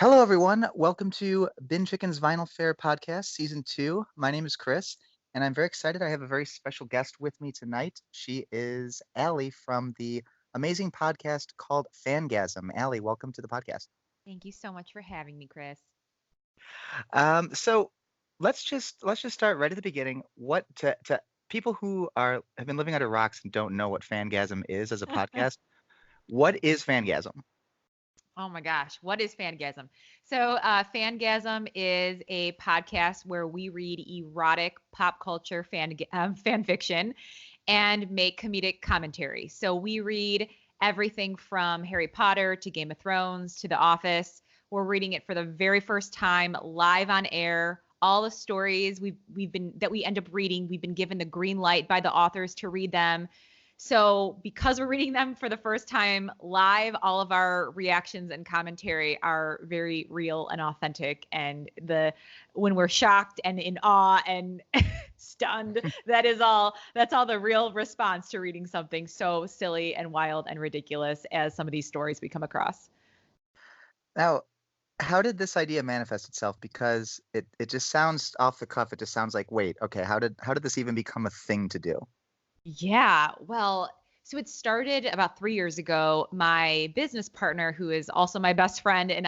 Hello, everyone. Welcome to Bin Chicken's Vinyl Fair podcast, season 2. My name is Chris, and I'm very excited. I have a very special guest with me tonight. She is Allie from the amazing podcast called Fangasm. Allie, welcome to the podcast. Thank you so much for having me, Chris. So let's just start right at the beginning. What to people who have been living under rocks and don't know what Fangasm is as a podcast? What is Fangasm? Oh my gosh, what is Fangasm? Fangasm is a podcast where we read erotic pop culture fan fiction and make comedic commentary. So we read everything from Harry Potter to Game of Thrones to The Office. We're reading it for the very first time live on air. All the stories we've been that we end up reading, we've been given the green light by the authors to read them. So, because we're reading them for the first time live, all of our reactions and commentary are very real and authentic. And when we're shocked and in awe and stunned, that's all the real response to reading something so silly and wild and ridiculous as some of these stories we come across. Now, how did this idea manifest itself? Because it just sounds off the cuff. It just sounds like, wait, okay, how did this even become a thing to do? Yeah, well, so it started about 3 years ago. My business partner, who is also my best friend, and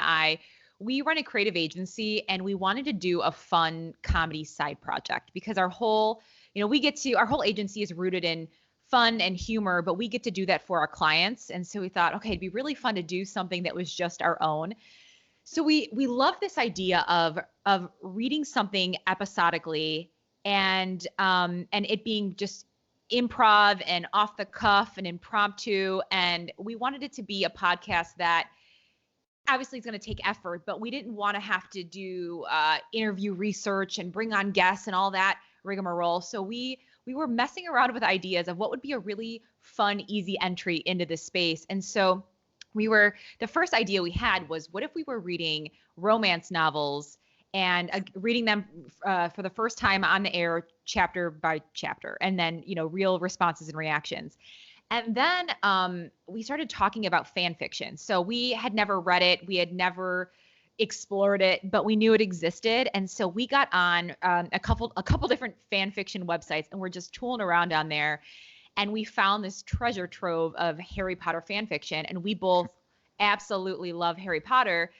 we run a creative agency and we wanted to do a fun comedy side project because our whole agency is rooted in fun and humor, but we get to do that for our clients. And so we thought, okay, it'd be really fun to do something that was just our own. So we love this idea of reading something episodically and it being just improv and off the cuff and impromptu. And we wanted it to be a podcast that obviously it's going to take effort, but we didn't want to have to do interview research and bring on guests and all that rigmarole. So we were messing around with ideas of what would be a really fun, easy entry into this space. And so the first idea we had was, what if we were reading romance novels and reading them for the first time on the air, chapter by chapter, and then, real responses and reactions. And then we started talking about fan fiction. So we had never read it. We had never explored it, but we knew it existed. And so we got on a couple different fan fiction websites and we're just tooling around on there. And we found this treasure trove of Harry Potter fan fiction. And we both absolutely love Harry Potter.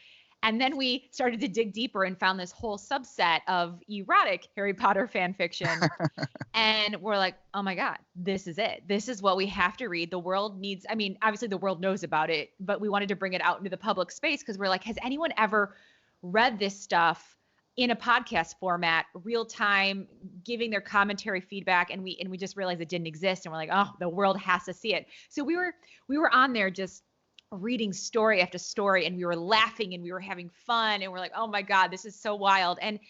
And then we started to dig deeper and found this whole subset of erotic Harry Potter fan fiction. And we're like, oh my God, this is it. This is what we have to read. The world needs, obviously the world knows about it, but we wanted to bring it out into the public space because we're like, has anyone ever read this stuff in a podcast format, real time, giving their commentary feedback? And we just realized it didn't exist. And we're like, oh, the world has to see it. So we were on there just reading story after story, and we were laughing and we were having fun, and we're like, oh my God, this is so wild. And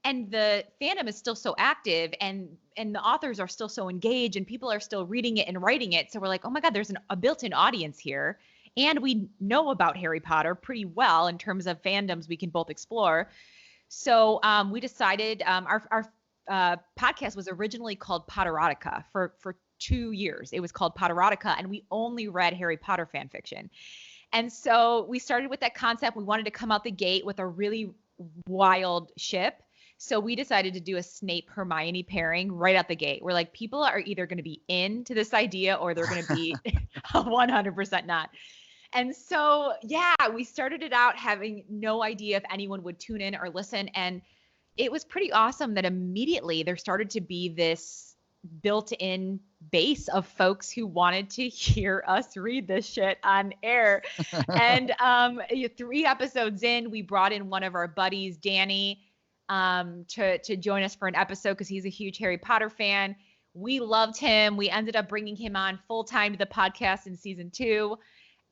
the fandom is still so active, and the authors are still so engaged, and people are still reading it and writing it. So we're like, oh my God, there's a built-in audience here, and we know about Harry Potter pretty well in terms of fandoms we can both explore. So we decided our podcast was originally called Potterotica for 2 years. It was called Potterotica, and we only read Harry Potter fan fiction. And so we started with that concept. We wanted to come out the gate with a really wild ship. So we decided to do a Snape Hermione pairing right out the gate. We're like, people are either going to be into this idea or they're going to be 100% not. And so, yeah, we started it out having no idea if anyone would tune in or listen. And it was pretty awesome that immediately there started to be this built-in base of folks who wanted to hear us read this shit on air. And 3 episodes in, we brought in one of our buddies, Danny, to join us for an episode because he's a huge Harry Potter fan. We loved him. We ended up bringing him on full-time to the podcast in season 2.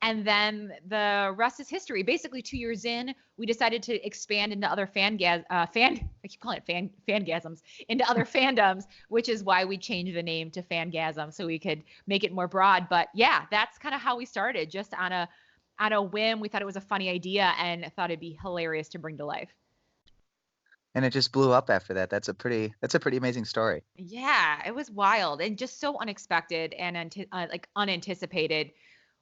And then the rest is history. Basically, 2 years in, we decided to expand into other I keep calling it fangasms, into other fandoms, which is why we changed the name to Fangasm so we could make it more broad. But yeah, that's kind of how we started, just on a whim. We thought it was a funny idea and thought it'd be hilarious to bring to life. And it just blew up after that. That's a pretty amazing story. Yeah, it was wild and just so unexpected and unanticipated.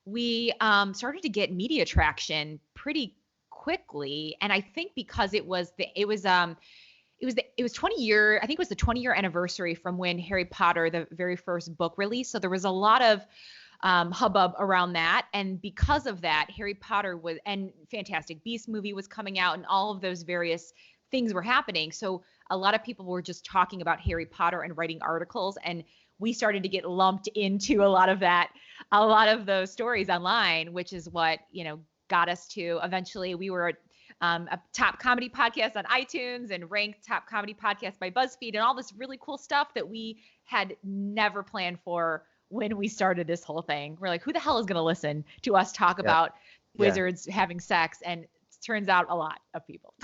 We started to get media traction pretty quickly. And I think because it was 20-year, I think it was the 20-year anniversary from when Harry Potter, the very first book, released. So there was a lot of hubbub around that. And because of that, Harry Potter was, and Fantastic Beasts movie was coming out, and all of those various things were happening. So a lot of people were just talking about Harry Potter and writing articles. And we started to get lumped into a lot of that, a lot of those stories online, which is what, got us to eventually we were a top comedy podcast on iTunes and ranked top comedy podcast by BuzzFeed and all this really cool stuff that we had never planned for when we started this whole thing. We're like, who the hell is going to listen to us talk Yeah. about wizards having sex? And it turns out a lot of people,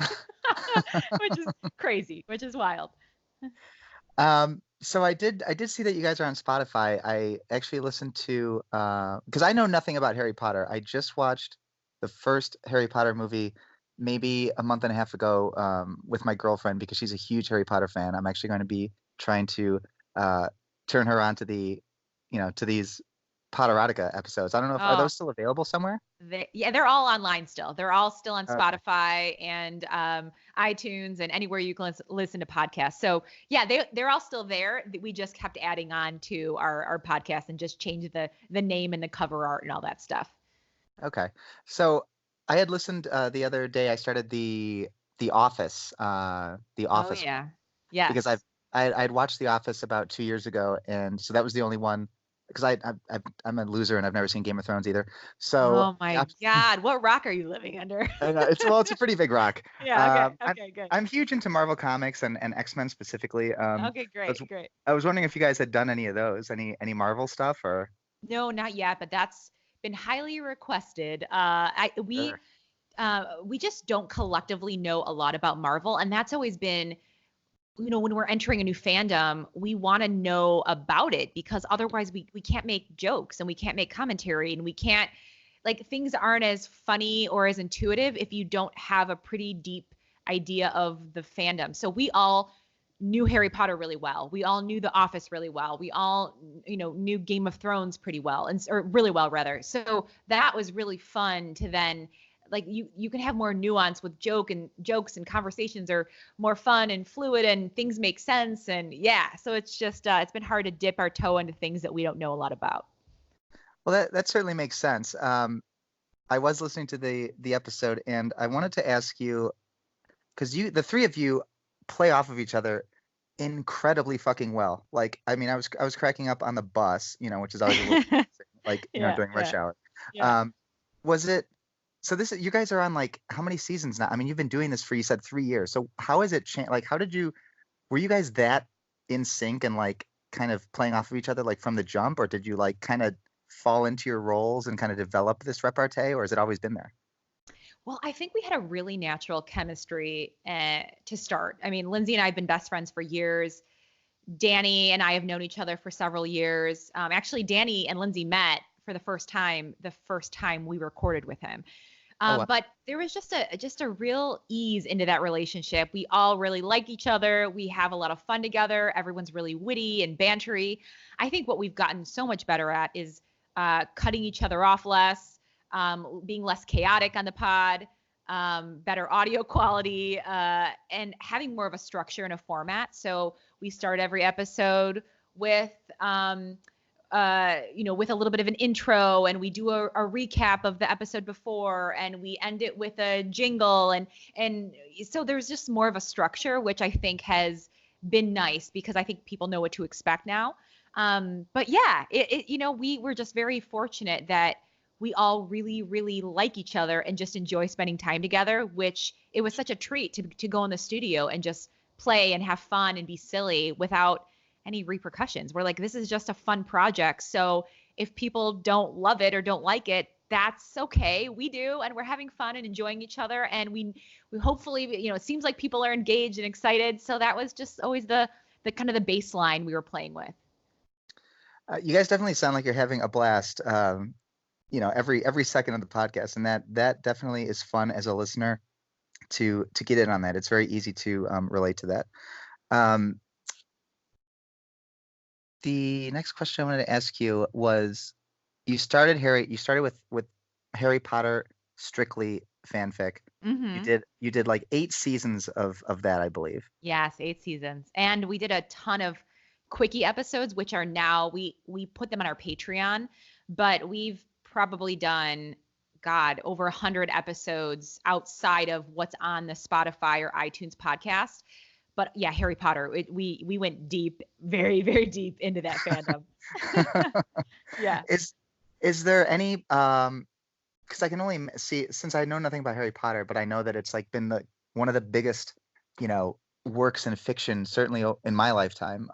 which is crazy, which is wild. So I did see that you guys are on Spotify. I actually listened to because I know nothing about Harry Potter. I just watched the first Harry Potter movie maybe a month and a half ago with my girlfriend because she's a huge Harry Potter fan. I'm actually going to be trying to turn her on to to these Potterotica episodes. I don't know if are Oh, those still available somewhere? they're all online still. They're all still on Okay. Spotify and iTunes and anywhere you can listen to podcasts. So yeah, they're all still there. We just kept adding on to our podcast and just changed the name and the cover art and all that stuff. Okay. So I had listened the other day. I started the Office, the Oh Office yeah. because Yes. I'd watched The Office about 2 years ago, and so that was the only one because I'm a loser and I've never seen Game of Thrones either. So Oh my God. What rock are you living under? I know, it's a pretty big rock. Yeah. Okay. I'm Okay. Good. I'm huge into Marvel comics and X-Men specifically. Okay. I was, Great. Great. I was wondering if you guys had done any of those, any Marvel stuff or. No, not yet, but that's been highly requested. Sure. We just don't collectively know a lot about Marvel, and that's always been, when we're entering a new fandom, we want to know about it because otherwise we can't make jokes and we can't make commentary and we can't, like, things aren't as funny or as intuitive if you don't have a pretty deep idea of the fandom. So we all knew Harry Potter really well. We all knew The Office really well. We all, knew Game of Thrones pretty well, or really well rather. So that was really fun to then, like, you can have more nuance with jokes and conversations are more fun and fluid and things make sense. And yeah, so it's just it's been hard to dip our toe into things that we don't know a lot about. Well, that certainly makes sense. I was listening to the episode, and I wanted to ask you because the three of you play off of each other incredibly fucking well. Like, I mean, I was cracking up on the bus, which is always a little like, Yeah, during rush yeah, hour. yeah. Um, was it so you guys are on like how many seasons now? I mean, you've been doing this for you said 3 years. So how has it changed? Like, were you guys that in sync and like kind of playing off of each other like from the jump, or did you like kind of fall into your roles and kind of develop this repartee, or has it always been there? Well, I think we had a really natural chemistry to start. I mean, Lindsay and I have been best friends for years. Danny and I have known each other for several years. Actually, Danny and Lindsay met for the first time we recorded with him. Oh, wow. But there was just a real ease into that relationship. We all really like each other. We have a lot of fun together. Everyone's really witty and bantery. I think what we've gotten so much better at is cutting each other off less, being less chaotic on the pod, better audio quality, and having more of a structure and a format. So we start every episode with with a little bit of an intro, and we do a recap of the episode before, and we end it with a jingle, and so there's just more of a structure, which I think has been nice because I think people know what to expect now. But yeah, we were just very fortunate that we all really, really like each other and just enjoy spending time together, which it was such a treat to go in the studio and just play and have fun and be silly without any repercussions. We're like, this is just a fun project. So if people don't love it or don't like it, that's okay. We do, and we're having fun and enjoying each other. And we hopefully, it seems like people are engaged and excited. So that was just always the kind of the baseline we were playing with. You guys definitely sound like you're having a blast. Every second of the podcast, and that definitely is fun as a listener to get in on that. It's very easy to relate to that. Um, the next question I wanted to ask you was, you started with Harry Potter strictly fanfic. You Hmm. did you did like 8 seasons of that, I believe. Yes, 8 seasons. And we did a ton of quickie episodes, which are now we put them on our Patreon, but we've probably done, God, over 100 episodes outside of what's on the Spotify or iTunes podcast. But yeah, Harry Potter, we went deep, very, very deep into that fandom. Yeah. Is is there any because I can only see since I know nothing about Harry Potter, but I know that it's like been the one of the biggest, you know, works in fiction, certainly in my lifetime.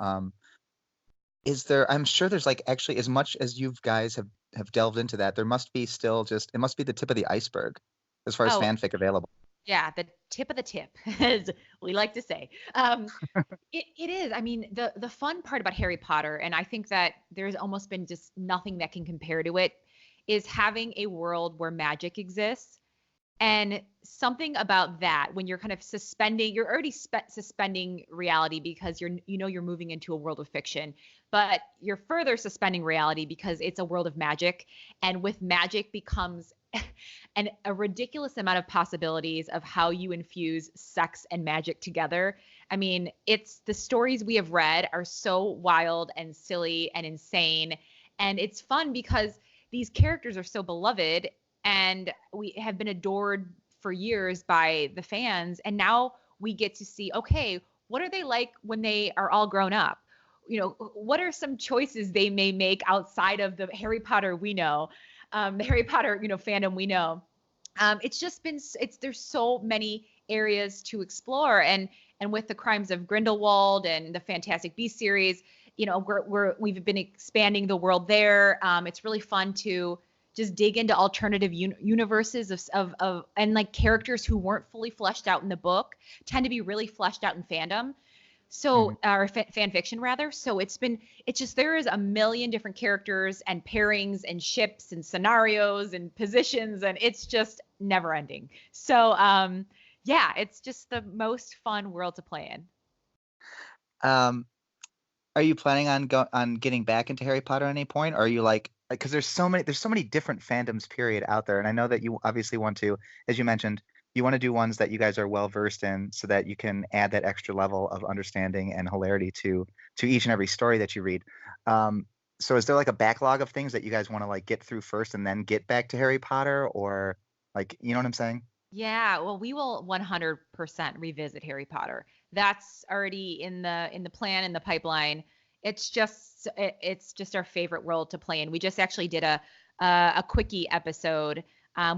Is there, I'm sure there's like actually as much as you guys have delved into that, there must be still just it must be the tip of the iceberg as far as Oh, fanfic available. yeah, the tip of the tip, as we like to say. It is. I mean, the fun part about Harry Potter, and I think that there's almost been just nothing that can compare to it, is having a world where magic exists. And something about that, when you're kind of suspending, you're already suspending reality because you're moving into a world of fiction, but you're further suspending reality because it's a world of magic. And with magic becomes a ridiculous amount of possibilities of how you infuse sex and magic together. I mean, it's the stories we have read are so wild and silly and insane. And it's fun because these characters are so beloved and we have been adored for years by the fans. And now we get to see, okay, what are they like when they are all grown up? What are some choices they may make outside of the Harry Potter we know, the Harry Potter, fandom we know. It's just been, there's so many areas to explore, and with the Crimes of Grindelwald and the Fantastic Beasts series, we've been expanding the world there. It's really fun to just dig into alternative universes of and like characters who weren't fully fleshed out in the book tend to be really fleshed out in fandom. Mhm. So, or fan fiction rather. So it's just, there is a million different characters and pairings and ships and scenarios and positions, and it's just never ending. So, yeah, it's just the most fun world to play in. Um, are you planning on getting back into Harry Potter at any point? Or are you like because there's so many different fandoms period out there, and I know that you obviously want to, as you mentioned, you want to do ones that you guys are well versed in, so that you can add that extra level of understanding and hilarity to each and every story that you read. Um, so is there like a backlog of things that you guys want to like get through first and then get back to Harry Potter, or like you know what I'm saying? Yeah, well, we will 100% revisit Harry Potter. That's already in the plan, in the pipeline. It's just our favorite world to play in. We just actually did a quickie episode,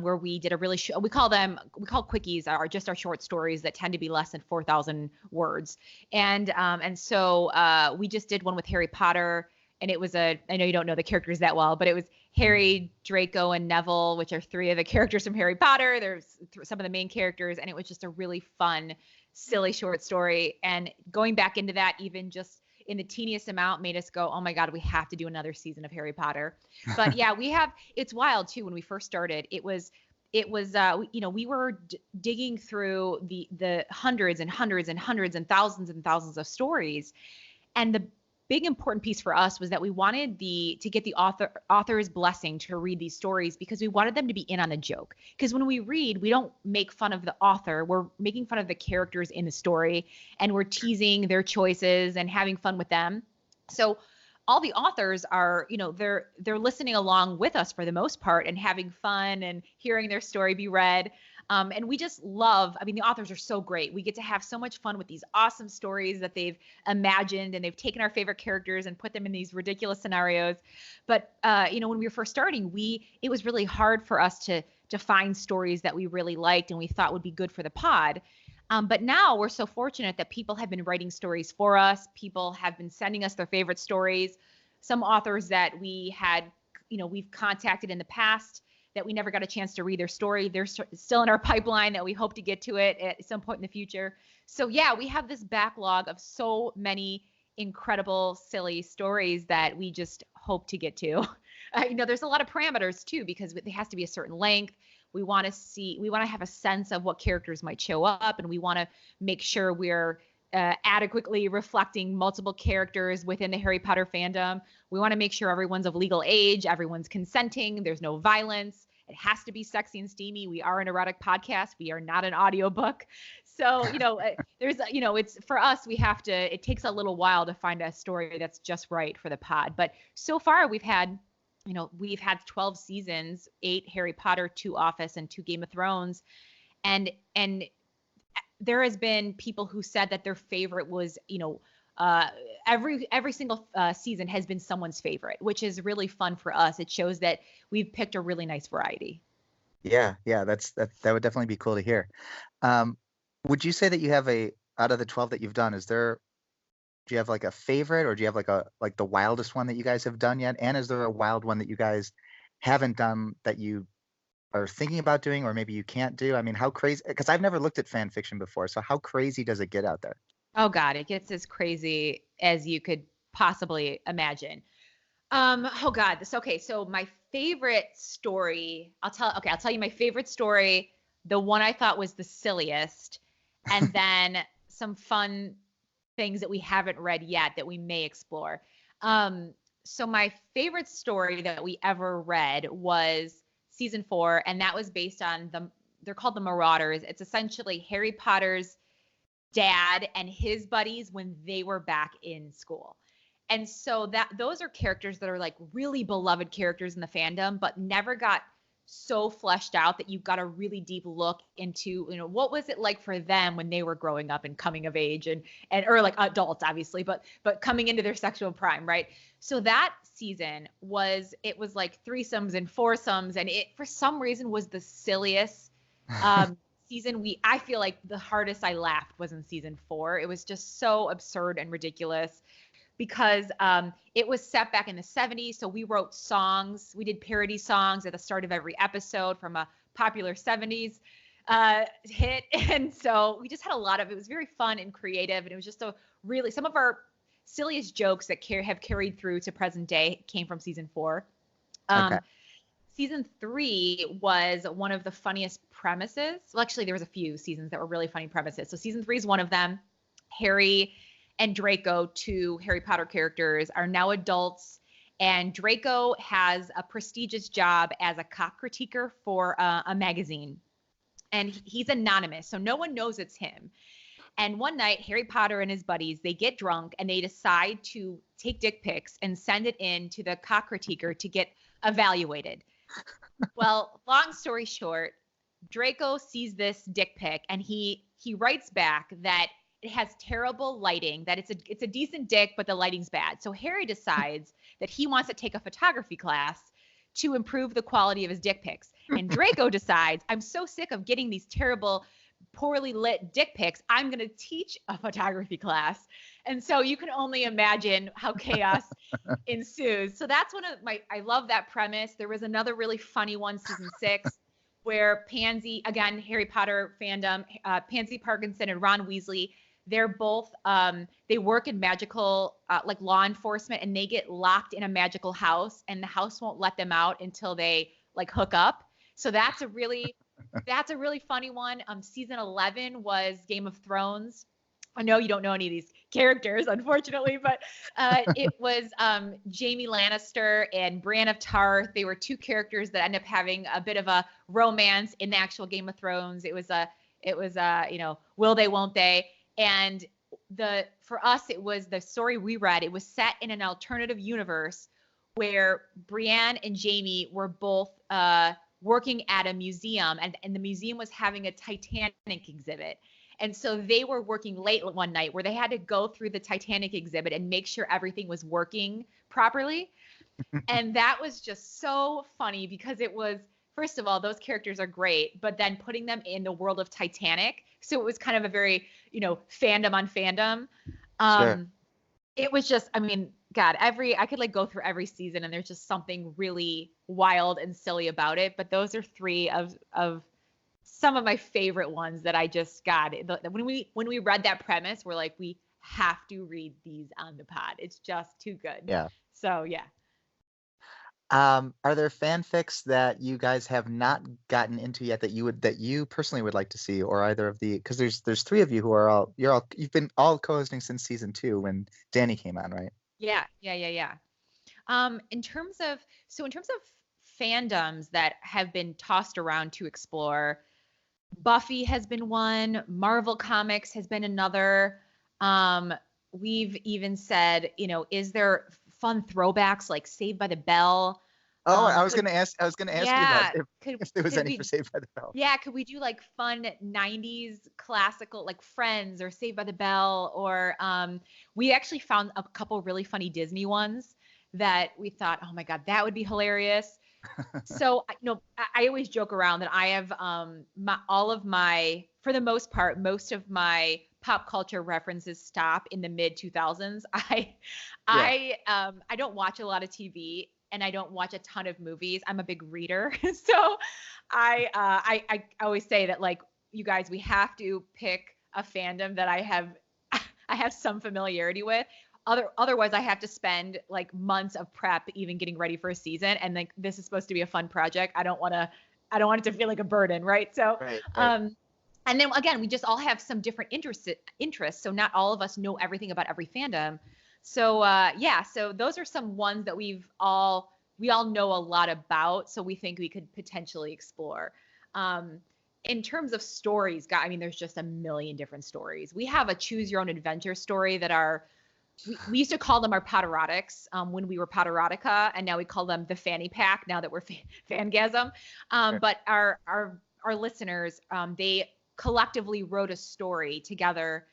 where we did a really we call quickies are just our short stories that tend to be less than 4,000 words. And so we just did one with Harry Potter, and it was I know you don't know the characters that well, but it was Harry, Draco, and Neville, which are three of the characters from Harry Potter. There's some of the main characters, and it was just a really fun, silly short story. And going back into that, even just in the teeniest amount, made us go, "Oh my God, we have to do another season of Harry Potter." But yeah, we have. It's wild too. When we first started, we were digging through the hundreds and hundreds and hundreds and thousands of stories, and the big important piece for us was that we wanted to get the author's blessing to read these stories, because we wanted them to be in on the joke. Because when we read, we don't make fun of the author, we're making fun of the characters in the story, and we're teasing their choices and having fun with them. So all the authors are, they're listening along with us for the most part and having fun and hearing their story be read. And we just love, I mean, the authors are so great. We get to have so much fun with these awesome stories that they've imagined, and they've taken our favorite characters and put them in these ridiculous scenarios. But, when we were first starting, it was really hard for us to find stories that we really liked and we thought would be good for the pod. But now we're so fortunate that people have been writing stories for us. People have been sending us their favorite stories. Some authors that we've contacted in the past that we never got a chance to read their story. They're still in our pipeline that we hope to get to it at some point in the future. So yeah, we have this backlog of so many incredible, silly stories that we just hope to get to. There's a lot of parameters too, because it has to be a certain length. We want to have a sense of what characters might show up, and we want to make sure we're adequately reflecting multiple characters within the Harry Potter fandom. We want to make sure everyone's of legal age, everyone's consenting, there's no violence, It has to be sexy and steamy. We are an erotic podcast. We are not an audiobook. So, there's, it's for us, it takes a little while to find a story that's just right for the pod. But so far we've had 12 seasons, 8 Harry Potter, 2 Office, and 2 Game of Thrones. And there has been people who said that their favorite was, every single season has been someone's favorite, which is really fun for us. It shows that we've picked a really nice variety. Yeah, that would definitely be cool to hear. Would you say that you have out of the 12 that you've done, do you have like a favorite, or do you have like the wildest one that you guys have done yet? And is there a wild one that you guys haven't done that you are thinking about doing, or maybe you can't do? I mean, how crazy, because I've never looked at fan fiction before. So how crazy does it get out there? Oh God, it gets as crazy as you could possibly imagine. Oh God, okay. So my favorite story, I'll tell you my favorite story, the one I thought was the silliest, and then some fun things that we haven't read yet that we may explore. So my favorite story that we ever read was season 4, and that was based on they're called the Marauders. It's essentially Harry Potter's dad and his buddies when they were back in school. And so those are characters that are like really beloved characters in the fandom, but never got so fleshed out that you've got a really deep look into, what was it like for them when they were growing up and coming of age and or like adults, obviously, but coming into their sexual prime, right? So that season was like threesomes and foursomes, and it for some reason was the silliest season. I feel like the hardest I laughed was in season 4. It was just so absurd and ridiculous because it was set back in the 70s. So we wrote songs. We did parody songs at the start of every episode from a popular 70s hit. And so we just had it was very fun and creative. And it was just some of our silliest jokes that have carried through to present day came from season 4. Okay. Season 3 was one of the funniest premises. Well, actually, there was a few seasons that were really funny premises. So season 3 is one of them. Harry and Draco, 2 Harry Potter characters, are now adults, and Draco has a prestigious job as a cock critiquer for a magazine. And he's anonymous, so no one knows it's him. And one night, Harry Potter and his buddies, they get drunk and they decide to take dick pics and send it in to the cock critiquer to get evaluated. Well, long story short, Draco sees this dick pic and he writes back that it has terrible lighting, that it's a decent dick, but the lighting's bad. So Harry decides that he wants to take a photography class to improve the quality of his dick pics. And Draco decides, I'm so sick of getting these terrible, poorly lit dick pics, I'm going to teach a photography class. And so you can only imagine how chaos ensues. So that's I love that premise. There was another really funny one, season 6, where Pansy, again, Harry Potter fandom, Pansy Parkinson and Ron Weasley, they're both, they work in magical, like law enforcement, and they get locked in a magical house, and the house won't let them out until they like hook up. So that's a really funny one. Season 11 was Game of Thrones. I know you don't know any of these characters, unfortunately, but it was Jaime Lannister and Brienne of Tarth. They were 2 characters that end up having a bit of a romance in the actual Game of Thrones. It was will they, won't they? And for us, it was the story we read. It was set in an alternative universe where Brienne and Jaime were both working at a museum, and the museum was having a Titanic exhibit. And so they were working late one night where they had to go through the Titanic exhibit and make sure everything was working properly. And that was just so funny because it was, first of all, those characters are great, but then putting them in the world of Titanic. So it was kind of a very, fandom on fandom. Sure. It was just, I mean, God, I could like go through every season and there's just something really wild and silly about it. But those are 3 of some of my favorite ones that I just got. When we read that premise, we're like, we have to read these on the pod. It's just too good. Yeah. So yeah. Are there fanfics that you guys have not gotten into yet that you personally would like to see, or either of because there's 3 of you who are you've been all co-hosting since season 2 when Danny came on, right? Yeah. In terms of fandoms that have been tossed around to explore. Buffy has been one, Marvel Comics has been another. Um, we've even said, is there fun throwbacks like Saved by the Bell? Oh, Could I was gonna ask you that Yeah, if there was could any for we Saved by the Bell. yeah, could we do like fun 90s classical like Friends or Saved by the Bell or we actually found a couple really funny Disney ones that we thought, "Oh my God, that would be hilarious." So, I always joke around that I have all of my, for the most part, most of my pop culture references stop in the mid 2000s. Yeah. I don't watch a lot of TV and I don't watch a ton of movies. I'm a big reader, so I always say that like you guys, we have to pick a fandom that I have I have some familiarity with. Otherwise I have to spend like months of prep even getting ready for a season, and like this is supposed to be a fun project. I don't want it to feel like a burden, right? So Right. Right. um and then again, we just all have some different interests, so not all of us know everything about every fandom. So yeah, so those are some ones that we all know a lot about, so we think we could potentially explore. Um, in terms of stories, I mean, there's just a million different stories. We have a choose your own adventure story that we used to call them our Potterotics when we were Potterotica, and now we call them the fanny pack now that we're fangasm. Right. But our listeners, they collectively wrote a story together.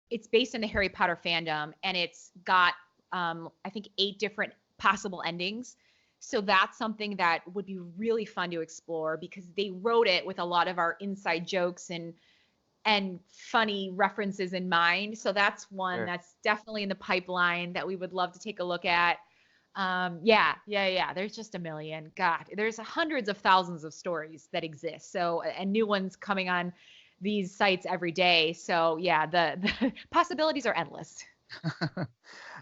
It's based in the Harry Potter fandom, and it's got I think 8 different possible endings. So that's something that would be really fun to explore because they wrote it with a lot of our inside jokes and funny references in mind. So that's one Sure. that's definitely in the pipeline that we would love to take a look at. Yeah. There's just a million. God, there's hundreds of thousands of stories that exist. So, and new ones coming on these sites every day. So, yeah, the possibilities are endless.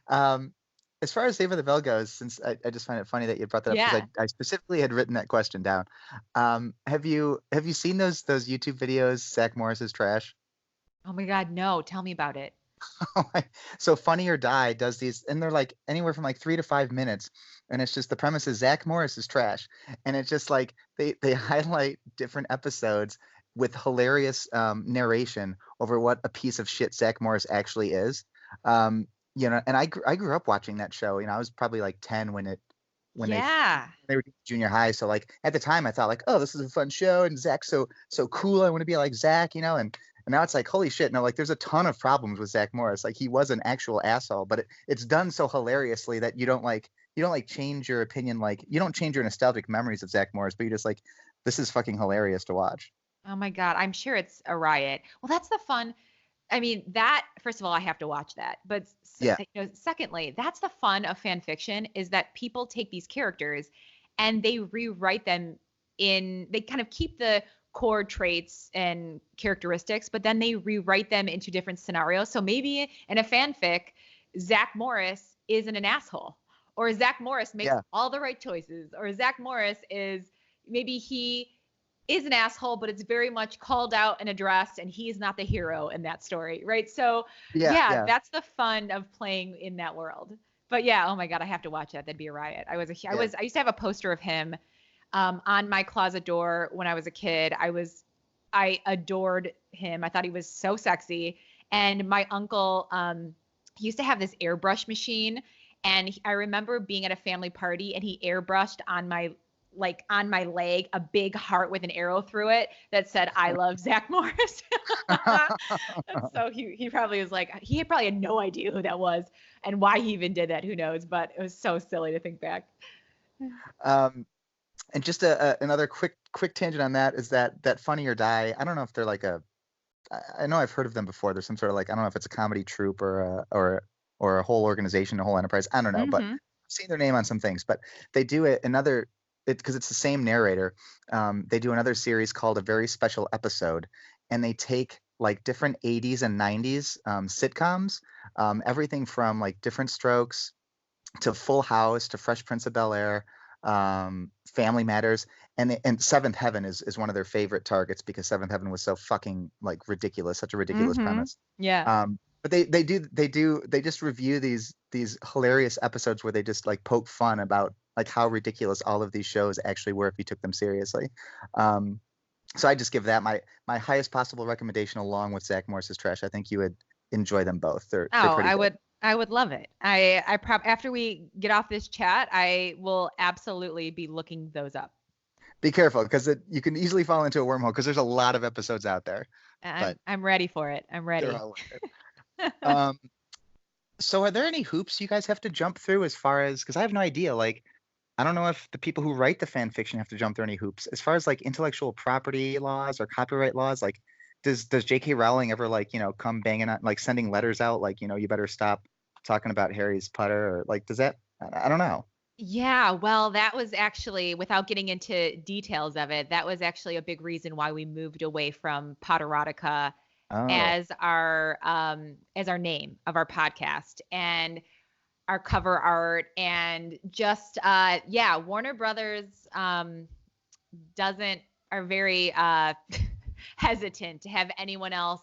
Um, as far as Saved by the Bell goes, since I just find it funny that you brought that up because Yeah. I specifically had written that question down. Have you seen those YouTube videos, Zach Morris's trash? Oh my God, no. Tell me about it. So Funny or Die does these, and they're like anywhere from like 3 to 5 minutes, and it's just the premise is Zach Morris is trash, and it's just like they highlight different episodes with hilarious narration over what a piece of shit Zach Morris actually is. Um, and I grew up watching that show. I was probably like 10 when Yeah. they were junior high. So like at the time I thought like, oh, this is a fun show and Zach's so cool. I want to be like Zach, and now it's like, holy shit, no, like there's a ton of problems with Zach Morris. Like he was an actual asshole, but it's done so hilariously that you don't like change your opinion, like you don't change your nostalgic memories of Zach Morris, but you just like this is fucking hilarious to watch. Oh my God. I'm sure it's a riot. Well, that's the fun. I mean, that first of all, I have to watch that. But Yeah. secondly, that's the fun of fan fiction is that people take these characters and they rewrite them they kind of keep the core traits and characteristics, but then they rewrite them into different scenarios. So maybe in a fanfic, Zach Morris isn't an asshole, or Zach Morris makes Yeah. all the right choices, or Zach Morris is maybe he is an asshole, but it's very much called out and addressed, and he is not the hero in that story, right? So, Yeah. yeah, Yeah. that's the fun of playing in that world. But yeah, oh my God, I have to watch that. That'd be a riot. Yeah. I used to have a poster of him on my closet door when I was a kid. I adored him. I thought he was so sexy. And my uncle, he used to have this airbrush machine, and I remember being at a family party, and he airbrushed on my leg a big heart with an arrow through it that said "I love Zach Morris." And so he probably was like he probably had no idea who that was and why he even did that. Who knows? But it was so silly to think back. um, and just another quick tangent on that is that Funny or Die. I don't know if they're like I know I've heard of them before. There's some sort of like I don't know if it's a comedy troupe or a whole organization, a whole enterprise. I don't know, but Hmm. I've seen their name on some things. But they do it another it because it's the same narrator. They do another series called A Very Special Episode, and they take like different 80s and 90s sitcoms, everything from like Different Strokes to Full House to Fresh Prince of Bel Air, Family Matters, and Seventh Heaven is one of their favorite targets because Seventh Heaven was so fucking like ridiculous, such a ridiculous Hmm. premise. Yeah. But they just review these hilarious episodes where they just like poke fun about like how ridiculous all of these shows actually were if you took them seriously. Um, so I just give that my highest possible recommendation along with Zach Morris's Trash. I think you would enjoy them both. They're Oh, pretty good. I would love it. After we get off this chat, I will absolutely be looking those up. Be careful because you can easily fall into a wormhole because there's a lot of episodes out there, but I'm ready for it. I'm they're ready. all worth it. Um, so are there any hoops you guys have to jump through as far as, because I have no idea, like I don't know if the people who write the fan fiction have to jump through any hoops as far as like intellectual property laws or copyright laws. Like, does J.K. Rowling ever like come banging on like sending letters out like you better stop talking about Harry's Potter or like does that I don't know. Yeah, well, that was actually, without getting into details of it, that was actually a big reason why we moved away from Potterotica Oh, as our name of our podcast and our cover art and just yeah, Warner Brothers doesn't are very hesitant to have anyone else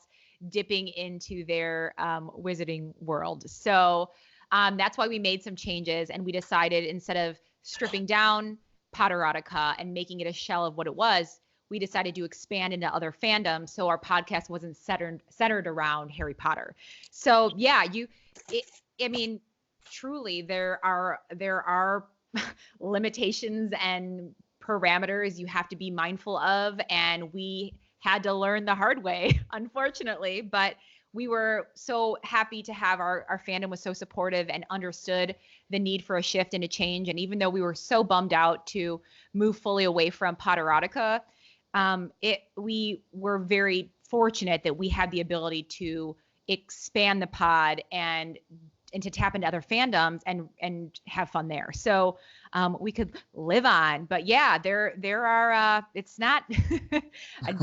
dipping into their wizarding world. So that's why we made some changes and we decided instead of stripping down Potterotica and making it a shell of what it was, we decided to expand into other fandoms so our podcast wasn't centered around Harry Potter. So yeah, I mean, truly there are limitations and parameters you have to be mindful of, and we had to learn the hard way, unfortunately. But we were so happy to have our fandom was so supportive and understood the need for a shift and a change. And even though we were so bummed out to move fully away from Potterotica, we were very fortunate that we had the ability to expand the pod and to tap into other fandoms and have fun there. So we could live on. But yeah, there are it's not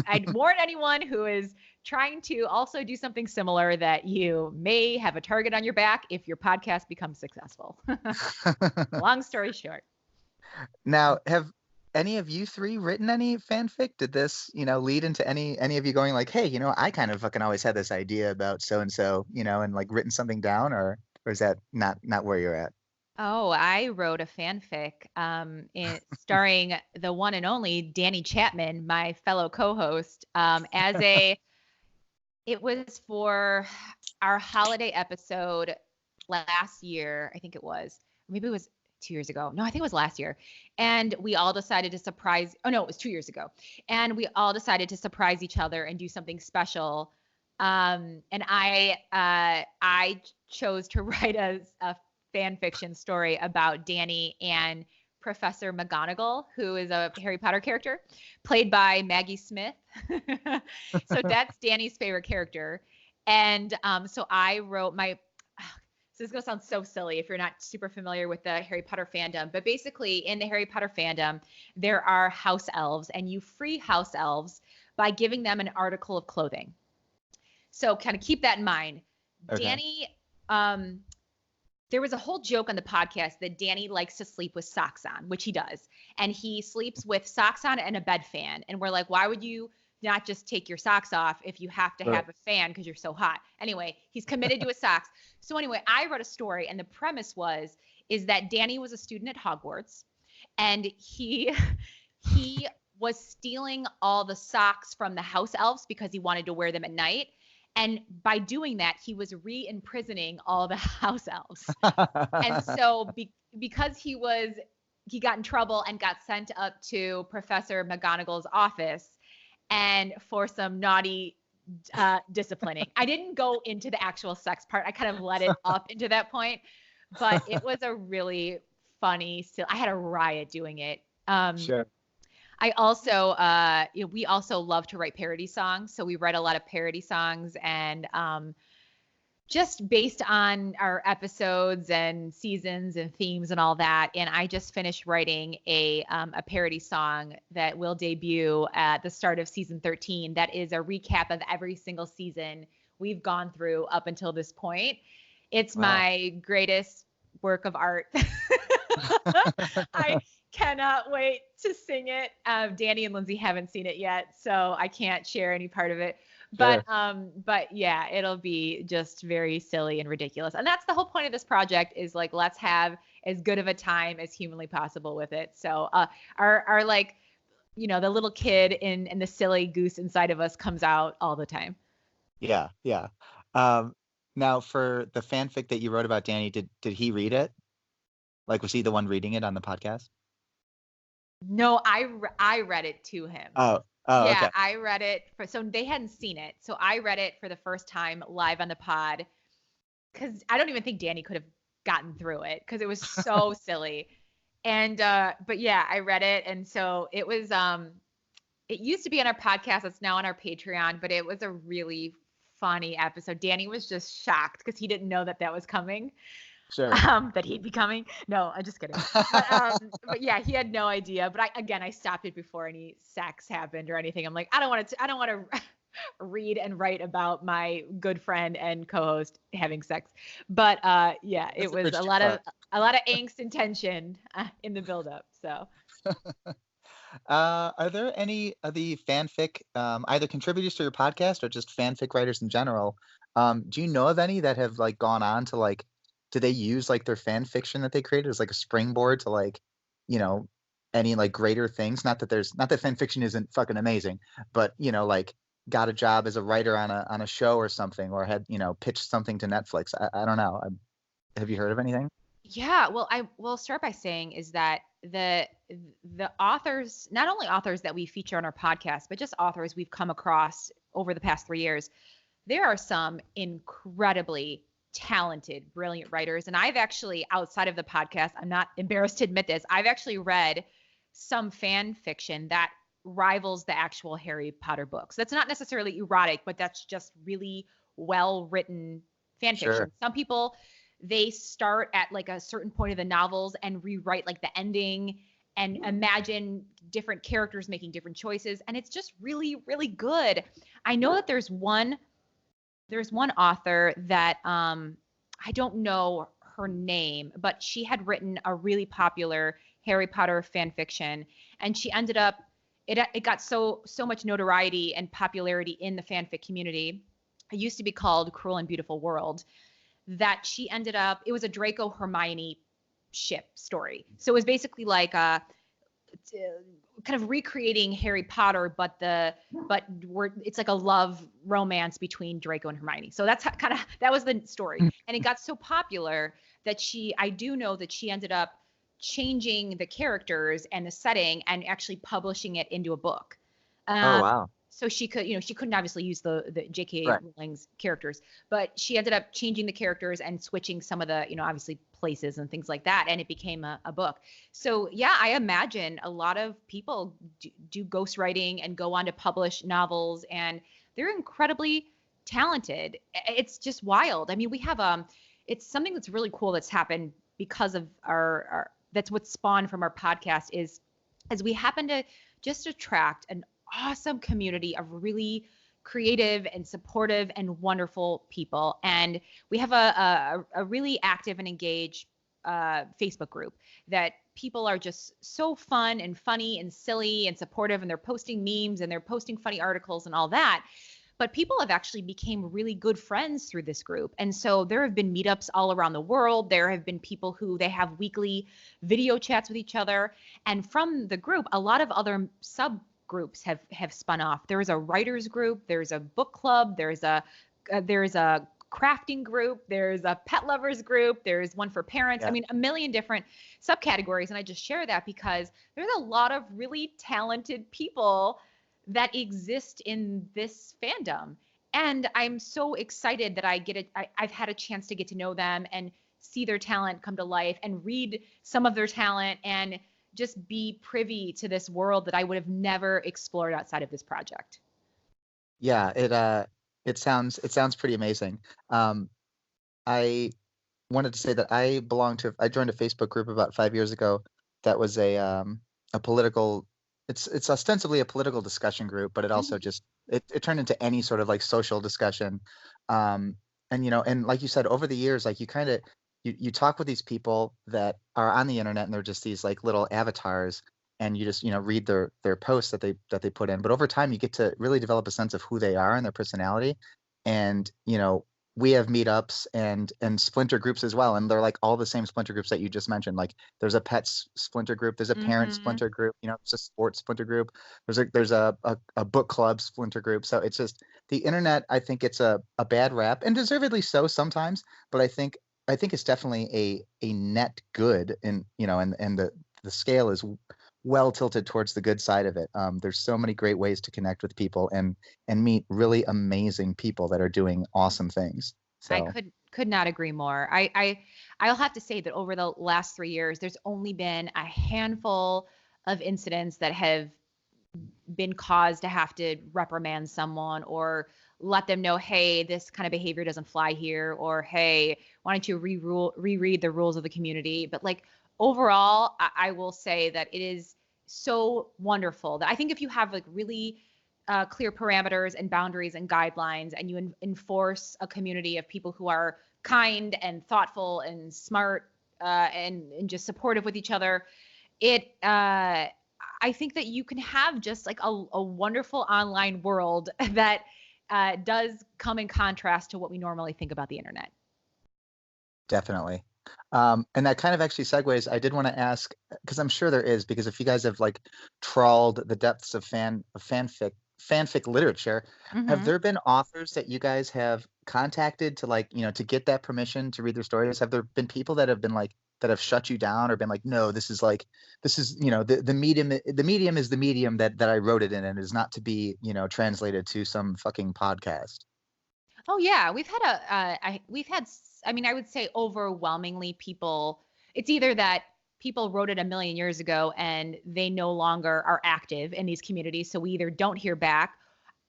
I'd warn anyone who is trying to also do something similar that you may have a target on your back if your podcast becomes successful. Long story short. now have any of you three written any fanfic? Did this lead into any of you going like, hey, I kind of fucking always had this idea about so and so, and like written something down, or is that not where you're at? Oh, I wrote a fanfic starring the one and only Danny Chapman, my fellow co-host, it was for our holiday episode last year. I think it was, maybe it was 2 years ago. No, I think it was last year. And we all decided to surprise, oh no, it was 2 years ago. And we all decided to surprise each other and do something special. And I chose to write a fan fiction story about Danny and Professor McGonagall, who is a Harry Potter character played by Maggie Smith. So that's Danny's favorite character. And so I wrote so this is going to sound so silly if you're not super familiar with the Harry Potter fandom, but basically in the Harry Potter fandom, there are house elves and you free house elves by giving them an article of clothing. So kind of keep that in mind. Okay. Danny, there was a whole joke on the podcast that Danny likes to sleep with socks on, which he does. And he sleeps with socks on and a bed fan. And we're like, why would you not just take your socks off if you have to have a fan because you're so hot? Anyway, he's committed to his socks. So anyway, I wrote a story and the premise is that Danny was a student at Hogwarts and he was stealing all the socks from the house elves because he wanted to wear them at night. And by doing that, he was re-imprisoning all the house elves. And so because he got in trouble and got sent up to Professor McGonagall's office and for some naughty disciplining. I didn't go into the actual sex part. I kind of let it up into that point, but it was a really funny, I had a riot doing it. Sure. I also, we also love to write parody songs. So we write a lot of parody songs and just based on our episodes and seasons and themes and all that. And I just finished writing a parody song that will debut at the start of season 13. That is a recap of every single season we've gone through up until this point. It's my greatest work of art. I cannot wait to sing it. Danny and Lindsay haven't seen it yet, so I can't share any part of it. But yeah, it'll be just very silly and ridiculous. And that's the whole point of this project is like, let's have as good of a time as humanly possible with it. So our like, the little kid and the silly goose inside of us comes out all the time. Yeah, yeah. Um, Now for the fanfic that you wrote about Danny, did he read it? Like, was he the one reading it on the podcast? No, I read it to him. Oh, Yeah, okay. I read it so they hadn't seen it. So I read it for the first time live on the pod because I don't even think Danny could have gotten through it because it was so silly. And but yeah, I read it, and so it was it used to be on our podcast, it's now on our Patreon, but it was a really funny episode. Danny was just shocked because he didn't know that that was coming. Sure. That he'd be coming. No, I'm just kidding. But yeah, he had no idea. But I stopped it before any sex happened or anything. I'm like, I don't want to read and write about my good friend and co-host having sex. But yeah, it That's a was bridge too far. a lot of angst and tension in the buildup. So Are there any of the fanfic, either contributors to your podcast or just fanfic writers in general? Do you know of any that have like gone on to like, do they use like their fan fiction that they created as like a springboard to like, you know, any like greater things? Not that fan fiction isn't fucking amazing, but like got a job as a writer on a show or something, or had, pitched something to Netflix. I don't know. Have you heard of anything? yeah, well, I will start by saying is that the authors, not only authors that we feature on our podcast, but just authors we've come across over the past 3 years, there are some incredibly talented, brilliant writers. And I've actually, outside of the podcast, I'm not embarrassed to admit this, I've actually read some fan fiction that rivals the actual Harry Potter books. That's not necessarily erotic, but that's just really well written fan Sure. fiction. Some people, they start at like a certain point of the novels and rewrite like the ending and imagine different characters making different choices, and it's just really really good. I know that there's one author that I don't know her name, but she had written a really popular Harry Potter fan fiction, and she ended up it got so much notoriety and popularity in the fanfic community. It used to be called Cruel and Beautiful World, that she ended up, it was a Draco Hermione ship story. So it was basically like a kind of recreating Harry Potter, but it's like a love romance between Draco and Hermione. So that's kind of that was the story, and it got so popular that I do know that she ended up changing the characters and the setting and actually publishing it into a book. Oh, Um, wow. so she couldn't obviously use the J.K. Right. Rowling's characters, but she ended up changing the characters and switching some of the, obviously places and things like that, and it became a book. So yeah, I imagine a lot of people do ghostwriting and go on to publish novels, and they're incredibly talented. It's just wild. I mean, we have it's something that's really cool that's happened because of our that's what spawned from our podcast is as we happen to just attract an awesome community of really creative and supportive and wonderful people. And we have a really active and engaged Facebook group that people are just so fun and funny and silly and supportive, and they're posting memes and they're posting funny articles and all that. But people have actually became really good friends through this group. And so there have been meetups all around the world. There have been people who they have weekly video chats with each other. And from the group, a lot of other subgroups have spun off. There's a writers group, there's a book club, there's a crafting group, there's a pet lovers group, there's one for parents. I Yeah. mean, a million different subcategories. And I just share that because there's a lot of really talented people that exist in this fandom. And I'm so excited that I've had a chance to get to know them and see their talent come to life and read some of their talent and just be privy to this world that I would have never explored outside of this project. Yeah, it sounds pretty amazing. Um, I wanted to say that I joined a Facebook group about 5 years ago that was a political, it's ostensibly a political discussion group, but it also Mhm. just it turned into any sort of like social discussion. Um, and and like you said, over the years, like you talk with these people that are on the internet and they're just these like little avatars, and you just read their posts that they put in. But over time, you get to really develop a sense of who they are and their personality, and we have meetups and splinter groups as well, and they're like all the same splinter groups that you just mentioned. Like there's a pets splinter group, there's a parent Mm-hmm. splinter group, there's a sports splinter group, there's a book club splinter group. So it's just the internet. I think it's a bad rap, and deservedly so sometimes. But I think it's definitely a net good, and the scale is well tilted towards the good side of it. There's so many great ways to connect with people and meet really amazing people that are doing awesome things. I So could not agree more. I'll have to say that over the last 3 years, there's only been a handful of incidents that have been caused to have to reprimand someone or let them know, hey, this kind of behavior doesn't fly here, or hey, why don't you reread the rules of the community? But like overall, I will say that it is so wonderful that I think if you have like really clear parameters and boundaries and guidelines, and you enforce a community of people who are kind and thoughtful and smart and just supportive with each other, it I think that you can have just like a wonderful online world that does come in contrast to what we normally think about the internet. definitely. And that kind of actually segues. I did want to ask, because I'm sure there is, because if you guys have like trawled the depths of fanfic literature, have Hmm. there been authors that you guys have contacted to like, to get that permission to read their stories? Have there been people that have been like that have shut you down or been like, no, this is, the medium is the medium that I wrote it in and is not to be, translated to some fucking podcast. Oh yeah, we've had I mean I would say overwhelmingly people. It's either that people wrote it a million years ago and they no longer are active in these communities, so we either don't hear back.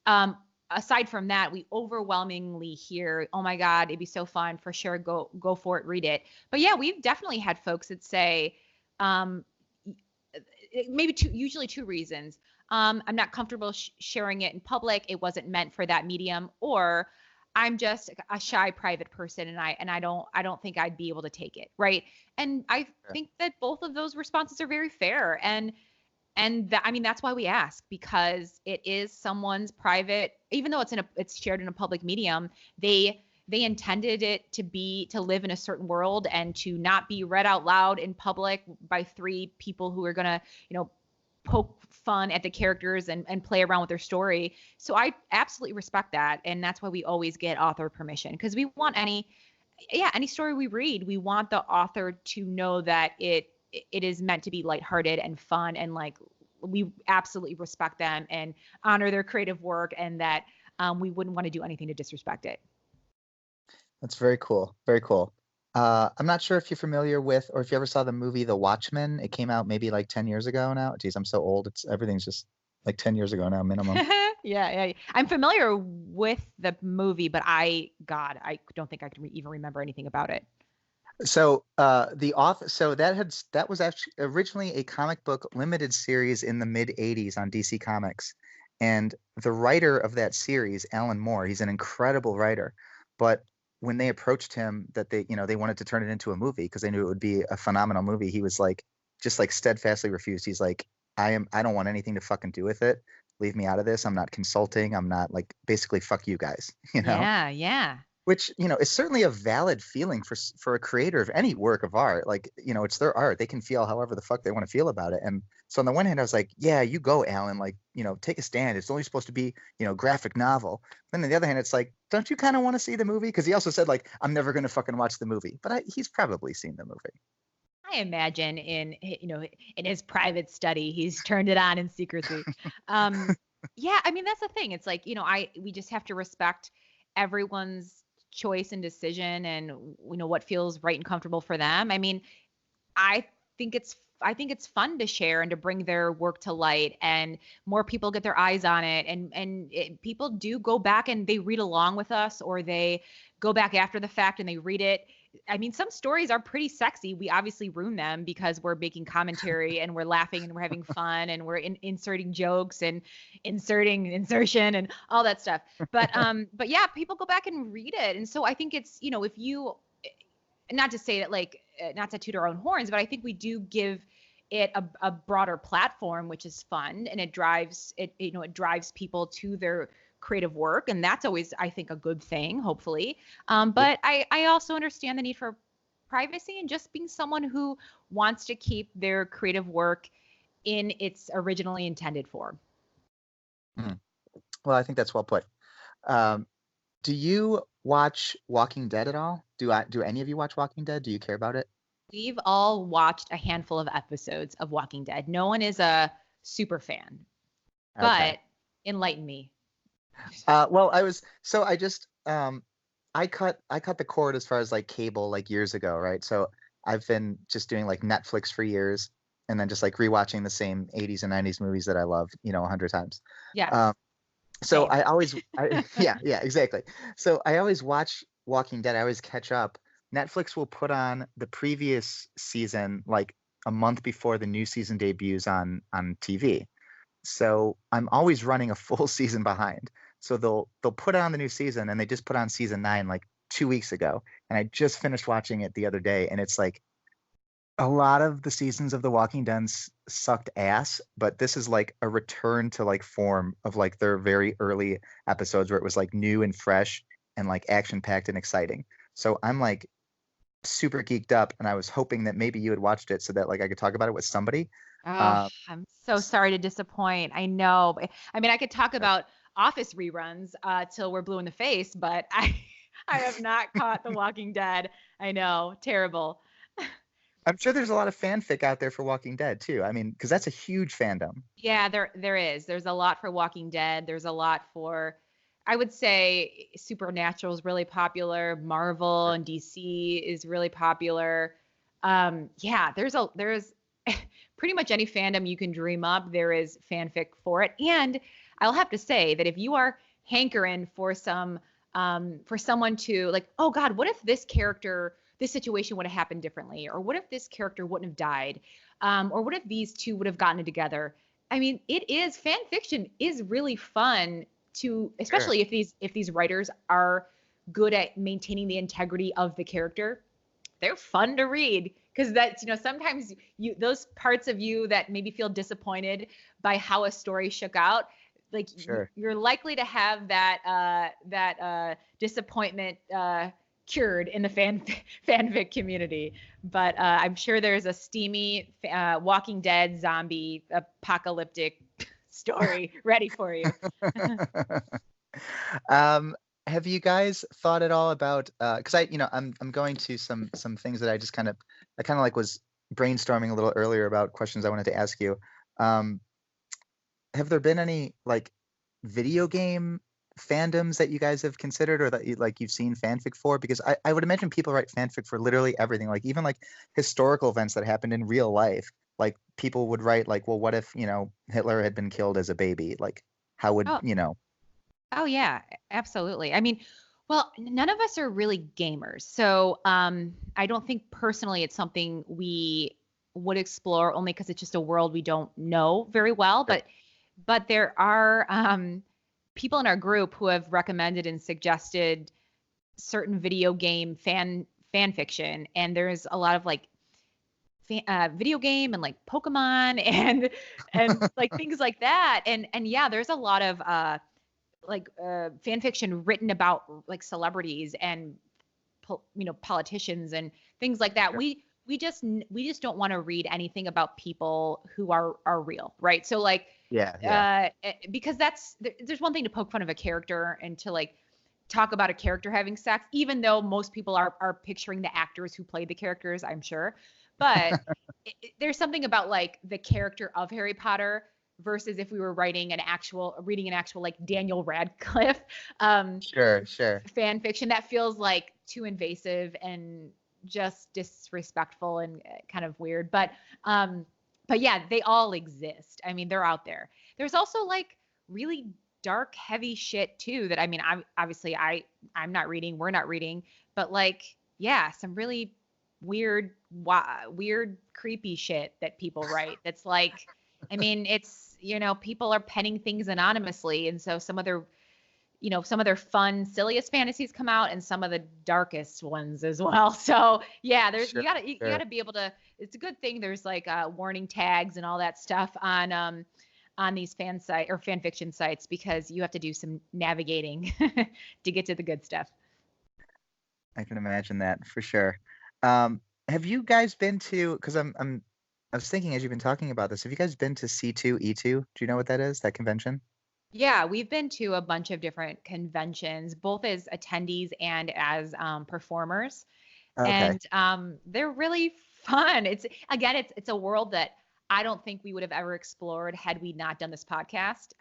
Um, Aside from that, we overwhelmingly hear, "Oh my God, it'd be so fun for sure. Go for it, read it." But yeah, we've definitely had folks that say, um, maybe usually two reasons. I'm not comfortable sharing it in public. It wasn't meant for that medium, or I'm just a shy private person, and I don't think I'd be able to take it, right? And I think that both of those responses are very fair, and that, I mean, that's why we ask, because it is someone's private, even though it's shared in a public medium. They intended it to live in a certain world and to not be read out loud in public by three people who are gonna, poke fun at the characters and play around with their story. So I absolutely respect that, and that's why we always get author permission, because we want any story we read, we want the author to know that it is meant to be lighthearted and fun, and like we absolutely respect them and honor their creative work, and that we wouldn't want to do anything to disrespect it. That's very cool. Very cool. I'm not sure if you're familiar with or if you ever saw the movie The Watchmen. It came out maybe like 10 years ago now. Geez, I'm so old. Everything's just like 10 years ago now, minimum. Yeah. I'm familiar with the movie, but God, I don't think I can even remember anything about it. So that was actually originally a comic book limited series in the mid 80s on DC Comics. And the writer of that series, Alan Moore, he's an incredible writer. But when they approached him that they wanted to turn it into a movie because they knew it would be a phenomenal movie, he was like just like steadfastly refused. He's like, I don't want anything to fucking do with it. Leave me out of this. I'm not consulting. I'm not like basically fuck you guys, you know? Yeah, yeah. Which is certainly a valid feeling for a creator of any work of art. Like it's their art, they can feel however the fuck they want to feel about it. And so on the one hand I was like, yeah, you go, Alan, like take a stand, it's only supposed to be graphic novel. Then on the other hand it's like, don't you kind of want to see the movie? Because he also said like, I'm never going to fucking watch the movie, but he's probably seen the movie. I imagine in his private study, he's turned it on in secrecy. Um, yeah, I mean that's the thing. It's like, I we just have to respect everyone's choice and decision, and what feels right and comfortable for them. I mean, I I think it's fun to share and to bring their work to light, and more people get their eyes on it, and people do go back and they read along with us, or they go back after the fact and they read it. I mean, some stories are pretty sexy. We obviously ruin them because we're making commentary and we're laughing and we're having fun and we're inserting jokes and inserting insertion and all that stuff. But yeah, people go back and read it. And so I think it's, if you, not to say that like, not to toot our own horns, but I think we do give it a broader platform, which is fun, and it drives people to their creative work, and that's always, I think, a good thing, hopefully. Yep. But I also understand the need for privacy and just being someone who wants to keep their creative work in its originally intended form. Mhm. Well, I think that's well put. Um, do you watch Walking Dead at all? Do any of you watch Walking Dead? Do you care about it? We've all watched a handful of episodes of Walking Dead. No one is a super fan, Okay. but enlighten me. Well, I just I cut the cord as far as like cable like years ago, right? So I've been just doing like Netflix for years and then just like rewatching the same 80s and 90s movies that I love, 100 times. Yes, Um, so same. I always yeah, exactly. So I always watch Walking Dead. I always catch up. Netflix will put on the previous season like a month before the new season debuts on TV. So I'm always running a full season behind. So they'll put on the new season and they just put on season 9 like 2 weeks ago. And I just finished watching it the other day and it's like a lot of the seasons of The Walking Dead sucked ass, but this is like a return to like form of like their very early episodes where it was like new and fresh and like action packed and exciting. So I'm like super geeked up and I was hoping that maybe you had watched it so that like I could talk about it with somebody. Oh, Um, I'm so sorry to disappoint. I know. I mean, I could talk about Office reruns till we're blue in the face, but I have not caught The Walking Dead. I know, terrible. I'm sure there's a lot of fanfic out there for Walking Dead too. I mean, because that's a huge fandom. Yeah, there is. There's a lot for Walking Dead. There's a lot for, I would say, Supernatural is really popular. Marvel and DC is really popular. Yeah, there's pretty much any fandom you can dream up. There is fanfic for it, and I'll have to say that if you are hankering for for someone to like, oh God, what if this character, this situation would have happened differently, or what if this character wouldn't have died, or what if these two would have gotten it together? I mean, it is fan fiction is really fun to, Sure. especially if these writers are good at maintaining the integrity of the character. They're fun to read because that's, sometimes you those parts of you that maybe feel disappointed by how a story shook out, like Sure. you're likely to have that disappointment cured in the fanfic community. But I'm sure there's a steamy Walking Dead zombie apocalyptic story ready for you. Um, have you guys thought at all about because I'm going to some things that I kind of like was brainstorming a little earlier about questions I wanted to ask you. Um, have there been any like video game fandoms that you guys have considered or that you've seen fanfic for? Because I would imagine people write fanfic for literally everything, like even like historical events that happened in real life. Like people would write like, well, what if, Hitler had been killed as a baby? Like how would, Oh, Oh yeah, absolutely. I mean, well, none of us are really gamers. So, I don't think personally it's something we would explore only because it's just a world we don't know very well. Sure. But there are people in our group who have recommended and suggested certain video game fan fiction, and there's a lot of like video game and like Pokemon and like things like that. And yeah, there's a lot of fan fiction written about like celebrities and politicians and things like that. Sure. We just don't want to read anything about people who are real, right? So like Yeah, yeah. because there's one thing to poke fun of a character and to like talk about a character having sex, even though most people are picturing the actors who played the characters, I'm sure. But there's something about like the character of Harry Potter versus if we were reading an actual like Daniel Radcliffe Sure, sure. fan fiction that feels like too invasive and just disrespectful and kind of weird. But yeah, they all exist. I mean, they're out there. There's also like really dark, heavy shit too that I mean, I'm not reading, we're not reading, but like yeah, some really weird, creepy shit that people write. That's like, I mean, it's people are penning things anonymously, and so some of their fun, silliest fantasies come out, and some of the darkest ones as well. So yeah, there's Sure, you sure. gotta be able to. It's a good thing there's like warning tags and all that stuff on these fan fiction sites because you have to do some navigating to get to the good stuff. I can imagine that for sure. Have you guys been to? Because I was thinking as you've been talking about this, have you guys been to S2E2? Do you know what that is? That convention? Yeah, we've been to a bunch of different conventions, both as attendees and as performers, Okay. and they're really fun. It's again, it's a world that I don't think we would have ever explored had we not done this podcast.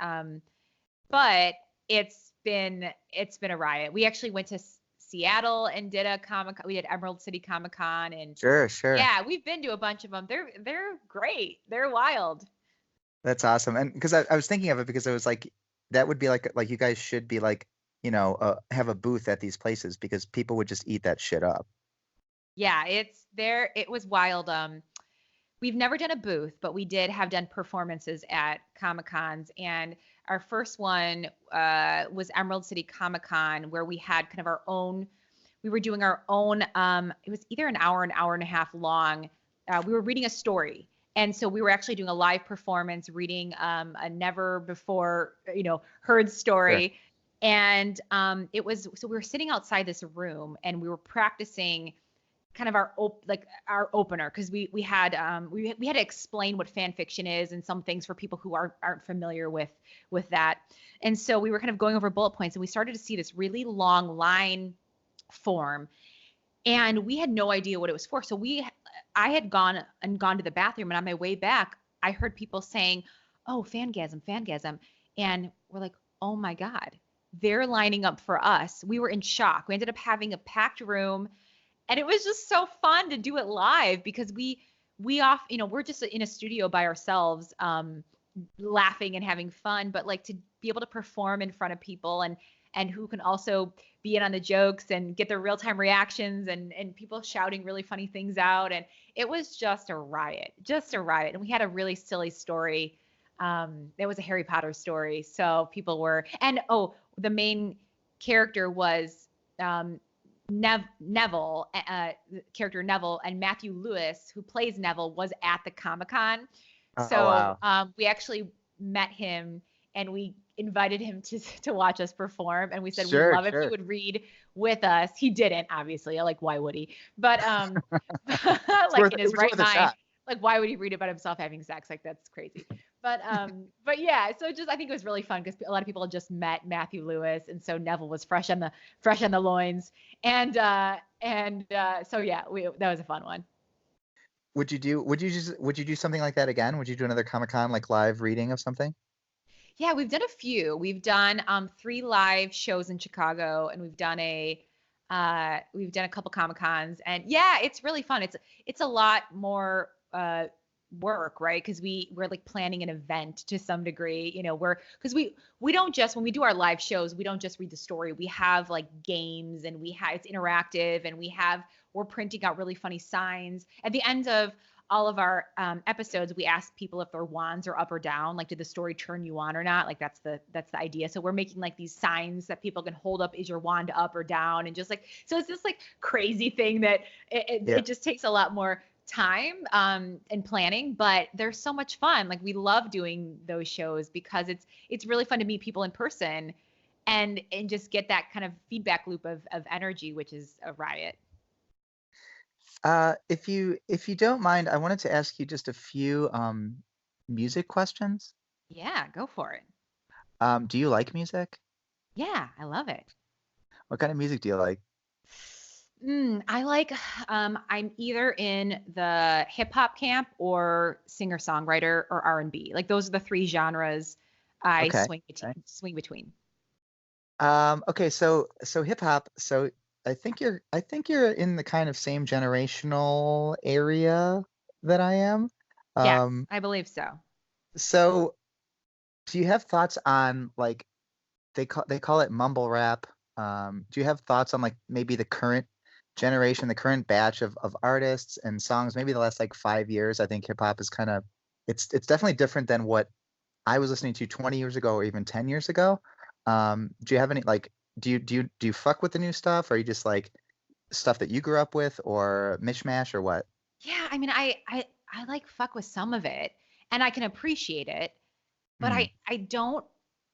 But it's been a riot. We actually went to Seattle and did a comic. We did Emerald City Comic Con, and Sure, sure. yeah, we've been to a bunch of them. They're great. They're wild. That's awesome. And because I was thinking of it because I was like, that would be like you guys should be like, have a booth at these places because people would just eat that shit up. Yeah, it's there. It was wild. We've never done a booth, but we did have done performances at Comic Cons. And our first one was Emerald City Comic Con, where we had kind of our own. We were doing our own. It was either an hour and a half long. We were reading a story, and so we were actually doing a live performance, reading a never before heard Sure. story. And it was so we were sitting outside this room, and we were practicing kind of our opener because we had to explain what fan fiction is and some things for people who aren't familiar with that. And so we were kind of going over bullet points, and we started to see this really long line form, and we had no idea what it was for. So I had gone to the bathroom, and on my way back I heard people saying, "Oh, fangasm, fangasm." And we're like, "Oh my god, they're lining up for us." We were in shock. We ended up having a packed room, and it was just so fun to do it live because we're just in a studio by ourselves, laughing and having fun, but like to be able to perform in front of people and who can also be in on the jokes and get their real-time reactions and people shouting really funny things out. And it was just a riot, and we had a really silly story. It was a Harry Potter story, so people were, and the main character was Neville, character Neville, and Matthew Lewis, who plays Neville, was at the Comic Con. Oh So wow. we actually met him, and we invited him to watch us perform. And we said we'd Sure, love if he sure. would read with us. He didn't, obviously. Like, why would he? But like in It his was right worth a mind, shot. like why would he read about himself having sex? Like that's crazy. But yeah, so just I think it was really fun because a lot of people had just met Matthew Lewis, and so Neville was fresh on the loins, and so yeah, that was a fun one. Would you do something like that again? Would you do another Comic-Con like live reading of something? Yeah, we've done a few. We've done 3 live shows in Chicago, and we've done a couple Comic Cons, and yeah, it's really fun. It's a lot more work, right? Because we're like planning an event to some degree. Because we don't just when we do our live shows, we don't just read the story. We have like games, and it's interactive, and we're printing out really funny signs at the end of all of our episodes. We ask people if their wands are up or down, like did the story turn you on or not. Like that's the idea. So we're making like these signs that people can hold up. Is your wand up or down? And just like, so it's this like crazy thing that Yeah. it just takes a lot more time and planning, but they're so much fun. Like we love doing those shows because it's really fun to meet people in person and just get that kind of feedback loop of energy, which is a riot. If you don't mind, I wanted to ask you just a few music questions. Yeah, go for it. Do you like music? Yeah, I love it. What kind of music do you like? I like, I'm either in the hip hop camp or singer songwriter or R&B. Like those are the 3 genres I Okay. swing Okay. between. Swing between. Okay, so hip hop. So I think you're in the kind of same generational area that I am. Yes, Um, I believe so. so do you have thoughts on like they call it mumble rap? Do you have thoughts on like maybe the current generation, the current batch of artists and songs, maybe the last like 5 years? I think hip hop is kind of it's definitely different than what I was listening to 20 years ago or even 10 years ago. Do you have any like do you fuck with the new stuff? Or are you just like stuff that you grew up with or mishmash or what? Yeah, I mean, I like fuck with some of it, and I can appreciate it. but Mm, I don't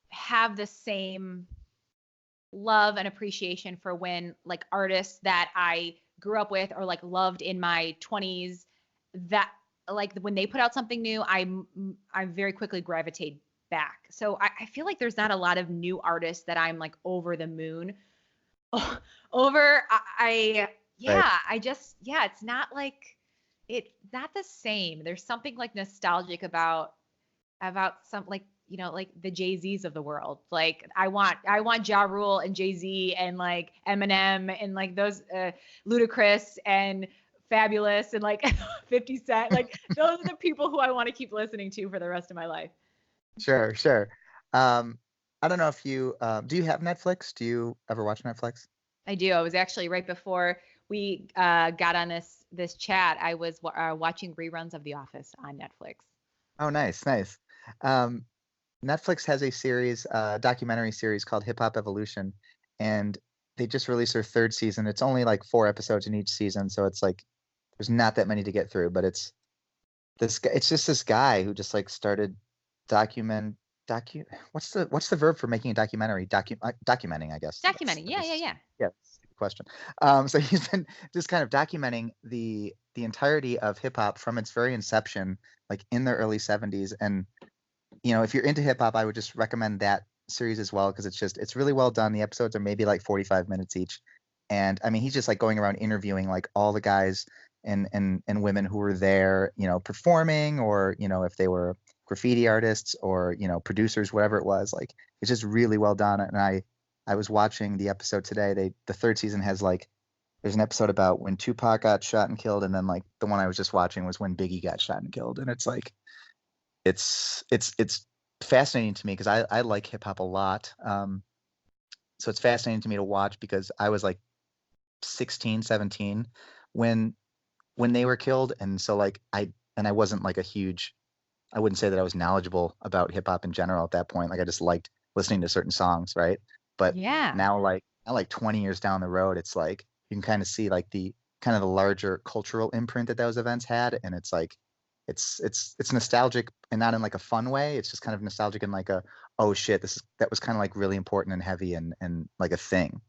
have the same love and appreciation for when like artists that I grew up with or like loved in my 20s that like when they put out something new, I very quickly gravitate back. So I feel like there's not a lot of new artists that I'm like over the moon over. right. Yeah, I just yeah, it's not like it's not the same. There's something like nostalgic about some like like the Jay-Z's of the world. Like I want Ja Rule and Jay-Z and like Eminem and like those Ludacris and Fabulous and like 50 Cent. Like those are the people who I want to keep listening to for the rest of my life. Sure, sure. Um, I don't know if you do you have Netflix? Do you ever watch Netflix? I do. I was actually right before we got on this chat. I was watching reruns of The Office on Netflix. Oh, nice, nice. Um, Netflix has a series, documentary series called Hip Hop Evolution, and they just released their third season. It's only like 4 episodes in each season, so it's like there's not that many to get through, but this guy, it's just this guy who just like started document docu what's the verb for making a documentary? Documenting, I guess. Documenting. Yeah, yeah, yeah. Yeah, stupid question. So he's been just kind of documenting the entirety of hip hop from its very inception, like in the early 70s. And if you're into hip hop, I would just recommend that series as well because it's really well done. The episodes are maybe like 45 minutes each. And I mean, he's just like going around interviewing like all the guys and women who were there, performing, or, if they were graffiti artists or, producers, whatever it was. Like it's just really well done. And I was watching the episode today. The third season has like there's an episode about when Tupac got shot and killed, and then like the one I was just watching was when Biggie got shot and killed. And it's like it's fascinating to me because I like hip hop a lot. So it's fascinating to me to watch because I was like 16, 17 when they were killed, and so like I wasn't like a huge I wouldn't say that I was knowledgeable about hip hop in general at that point. Like I just liked listening to certain songs, right? But Yeah. now like 20 years down the road, it's like you can kind of see like the kind of the larger cultural imprint that those events had, and it's like it's nostalgic and not in like a fun way. It's just kind of nostalgic in like a oh shit, that was kind of like really important and heavy and like a thing.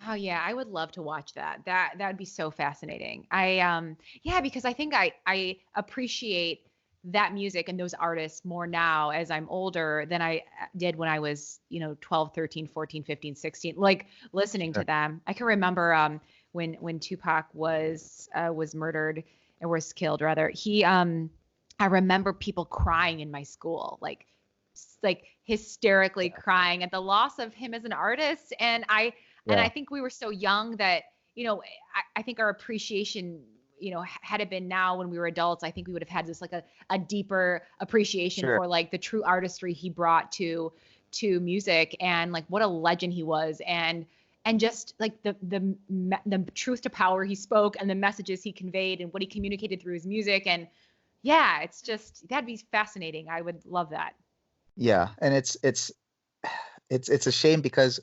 Oh yeah, I would love to watch that. That would be so fascinating. Yeah, because I think I appreciate that music and those artists more now as I'm older than I did when I was, 12, 13, 14, 15, 16, like listening to Sure. them. I can remember when Tupac was murdered or was killed rather. I remember people crying in my school, like hysterically Yeah. crying at the loss of him as an artist. And I Yeah. think we were so young that, I think our appreciation, had it been now when we were adults, I think we would have had this like a deeper appreciation Sure. for like the true artistry he brought to music and like what a legend he was and just like the truth to power he spoke and the messages he conveyed and what he communicated through his music. And yeah, it's just that'd be fascinating. I would love that. Yeah. And it's a shame because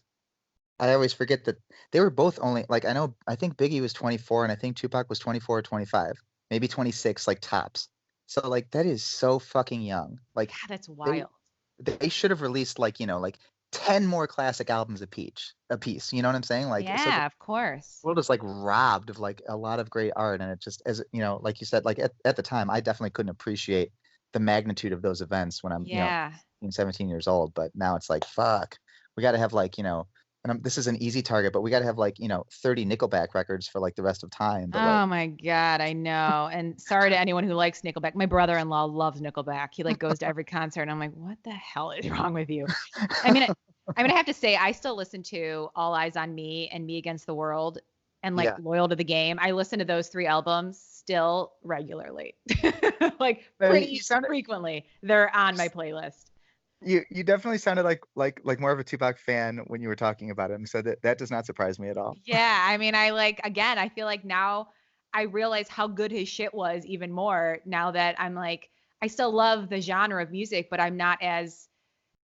I always forget that they were both only like I think Biggie was 24 and I think Tupac was 24 or 25, maybe 26 like tops. So like that is so fucking young. Like God, that's they wild. they should have released like 10 more classic albums a piece, you know what I'm saying? Like so the Yeah, of course. world is like robbed of like a lot of great art, and it just as like you said, like at the time I definitely couldn't appreciate the magnitude of those events when I'm Yeah. 17 years old, but now it's like fuck, we got to have like and this is an easy target, but we got to have like 30 Nickelback records for like the rest of time. But like Oh my God, I know. And sorry to anyone who likes Nickelback. My brother-in-law loves Nickelback. He like goes to every concert and I'm like, what the hell is wrong with you? I mean, I have to say I still listen to All Eyes on Me and Me Against the World and like yeah, Loyal to the Game. I listen to those three albums still regularly. Like no, you pretty sounded frequently. They're on my playlist. you definitely sounded like more of a Tupac fan when you were talking about him, so that does not surprise me at all. Yeah, I mean, I like again, I feel like now I realize how good his shit was even more now that I'm like I still love the genre of music, but I'm not as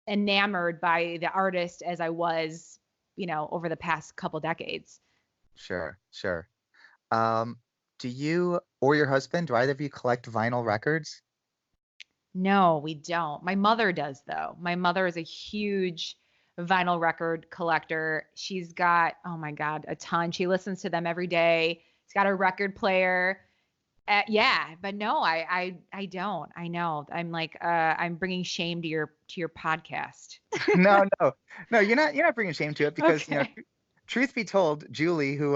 enamored by the artist as I was, over the past couple decades. Sure, sure. Um, do you or your husband, do either of you collect vinyl records? No, we don't. My mother does though. My mother is a huge vinyl record collector. She's got, oh my God, a ton. She listens to them every day. She's got a record player. Yeah, but no, I don't. I know. I'm like, I'm bringing shame to your podcast. No, no, no. You're not bringing shame to it because Okay. truth be told, Julie, who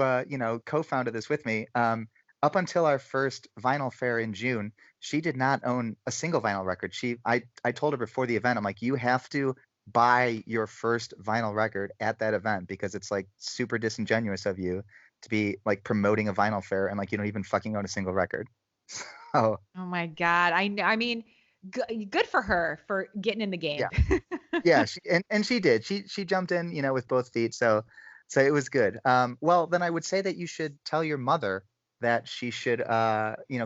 co-founded this with me, up until our first vinyl fair in June, she did not own a single vinyl record. I told her before the event, I'm like, you have to buy your first vinyl record at that event because it's like super disingenuous of you to be like promoting a vinyl fair and like you don't even fucking own a single record. So Oh my God. I know. I mean, good for her for getting in the yeah, game. yeah, and she did. She jumped in, with both feet. So it was good. Well, then I would say that you should tell your mother that she should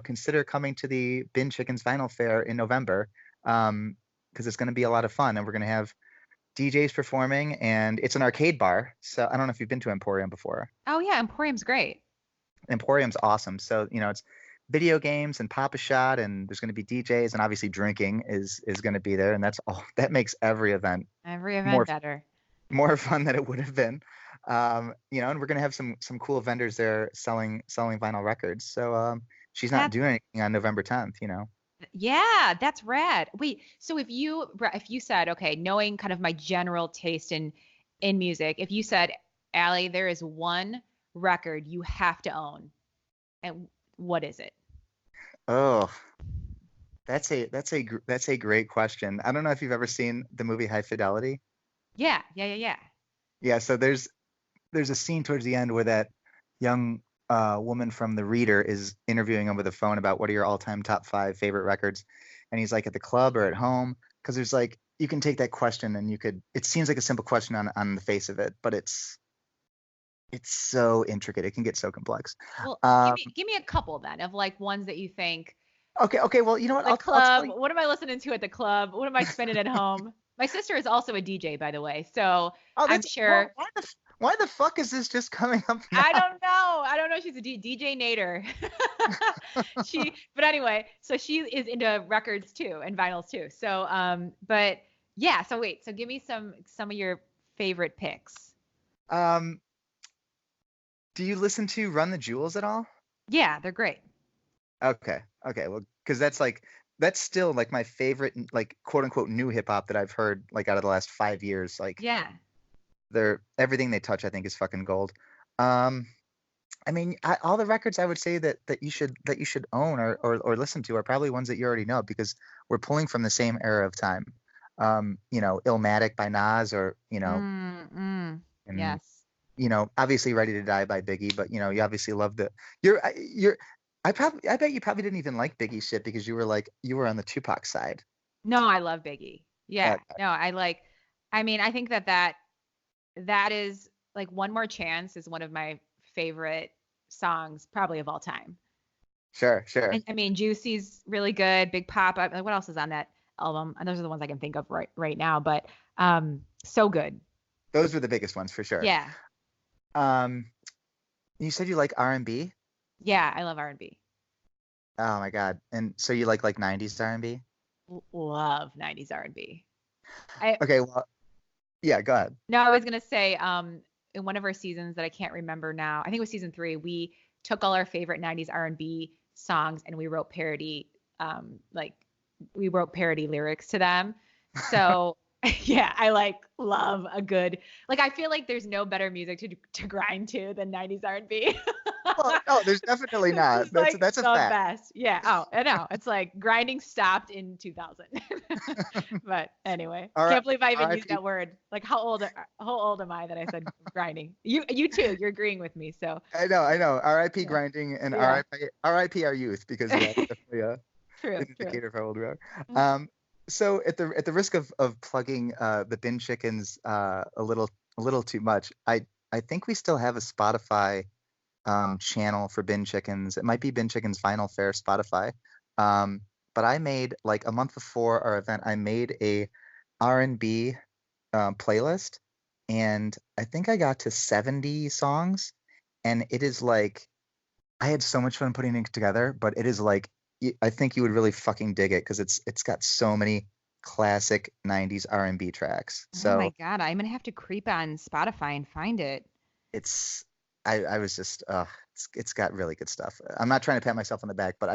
consider coming to the Bin Chickens Vinyl Fair in November. Because it's going to be a lot of fun and we're going to have DJs performing and it's an arcade bar. So I don't know if you've been to Emporium before. Oh yeah, Emporium's great. Emporium's awesome. So, it's video games and Papa Shot and there's going to be DJs and obviously drinking is going to be there and that's all that makes every event Every event more better. more fun than it would have been. And we're gonna have some cool vendors there selling vinyl records. So she's not That's doing anything on November 10th, Yeah, that's rad. Wait, so if you said, okay, knowing kind of my general taste in music, if you said, Allie, there is one record you have to own, and what is it? Oh, that's a great question. I don't know if you've ever seen the movie High Fidelity. Yeah, yeah, yeah, yeah. Yeah, so there's a scene towards the end where that young woman from The Reader is interviewing him with a phone about what are your all-time top five favorite records, and he's like at the club or at home because there's like you can take that question and it seems like a simple question on the face of it, but it's so intricate. It can get so complex. Well, give Um, me give me a couple then of like ones that you think okay. Well, you know what? the I'll tell club. you. What am I listening to at the club? What am I spending at home? My sister is also a DJ, by the way, so Oh, I'm that's well. sure. Why the fuck is this just coming up I now? don't know. I don't know. She's a DJ Nader. But anyway, so she is into records too and vinyls too. So, but yeah. So wait. So give me some of your favorite picks. Um, do you listen to Run the Jewels at all? Yeah, they're great. Okay. Well, because that's still like my favorite like quote unquote new hip hop that I've heard like out of the last 5 years. Like Yeah. they're everything they touch, I think, is fucking gold. Um, I mean, all the records I would say that you should own or listen to are probably ones that you already know because we're pulling from the same era of time. Illmatic by Nas or and Yes. obviously Ready to Die by Biggie, but you obviously love you're I bet you probably didn't even like Biggie shit because you were on the Tupac side. No, I love Biggie. Uh, Yeah. No, I like. I mean, I think that is like One More Chance is one of my favorite songs probably of all time. sure, sure. I mean, Juicy's really good. Big Pop. Like, what else is on that album? And those are the ones I can think of right now. But so good. Those were the biggest ones for sure. Yeah, Um, you said you like R&B? yeah. I love R&B. Oh my God. And so you like 90s R&B? Love '90s R&B. I Okay, well, yeah, go ahead. no, I was gonna say in one of our seasons that I can't remember now. I think it was season 3. We took all our favorite '90s R&B songs and like we wrote parody lyrics to them. So yeah, I like love a good like I feel like there's no better music to grind to than '90s R&B. Well, no, there's definitely It's not. just That's like that's a the fact. best. Yeah. Oh, I know. It's like grinding stopped in 2000. But anyway, All right, can't believe I even used RIP. that word. Like how old am I that I said grinding? You too. You're agreeing with me. So I know. RIP yeah. grinding and Yeah. RIP our youth because yeah, it's definitely True. an True. indicator of how old we are. Um, so at the risk of plugging the Bin Chickens a little too much, I think we still have a Spotify channel for Bin Chickens. It might be Bin Chickens Vinyl Fair Spotify. Um, but I made like a month before our event, I made a R&B playlist, and I think I got to 70 songs, and it is like I had so much fun putting it together, but it is like I think you would really fucking dig it because it's got so many classic 90s R&B tracks. Oh my So God, I'm gonna have to creep on Spotify and find it. it's I was just it's got really good stuff. I'm not trying to pat myself on the back, but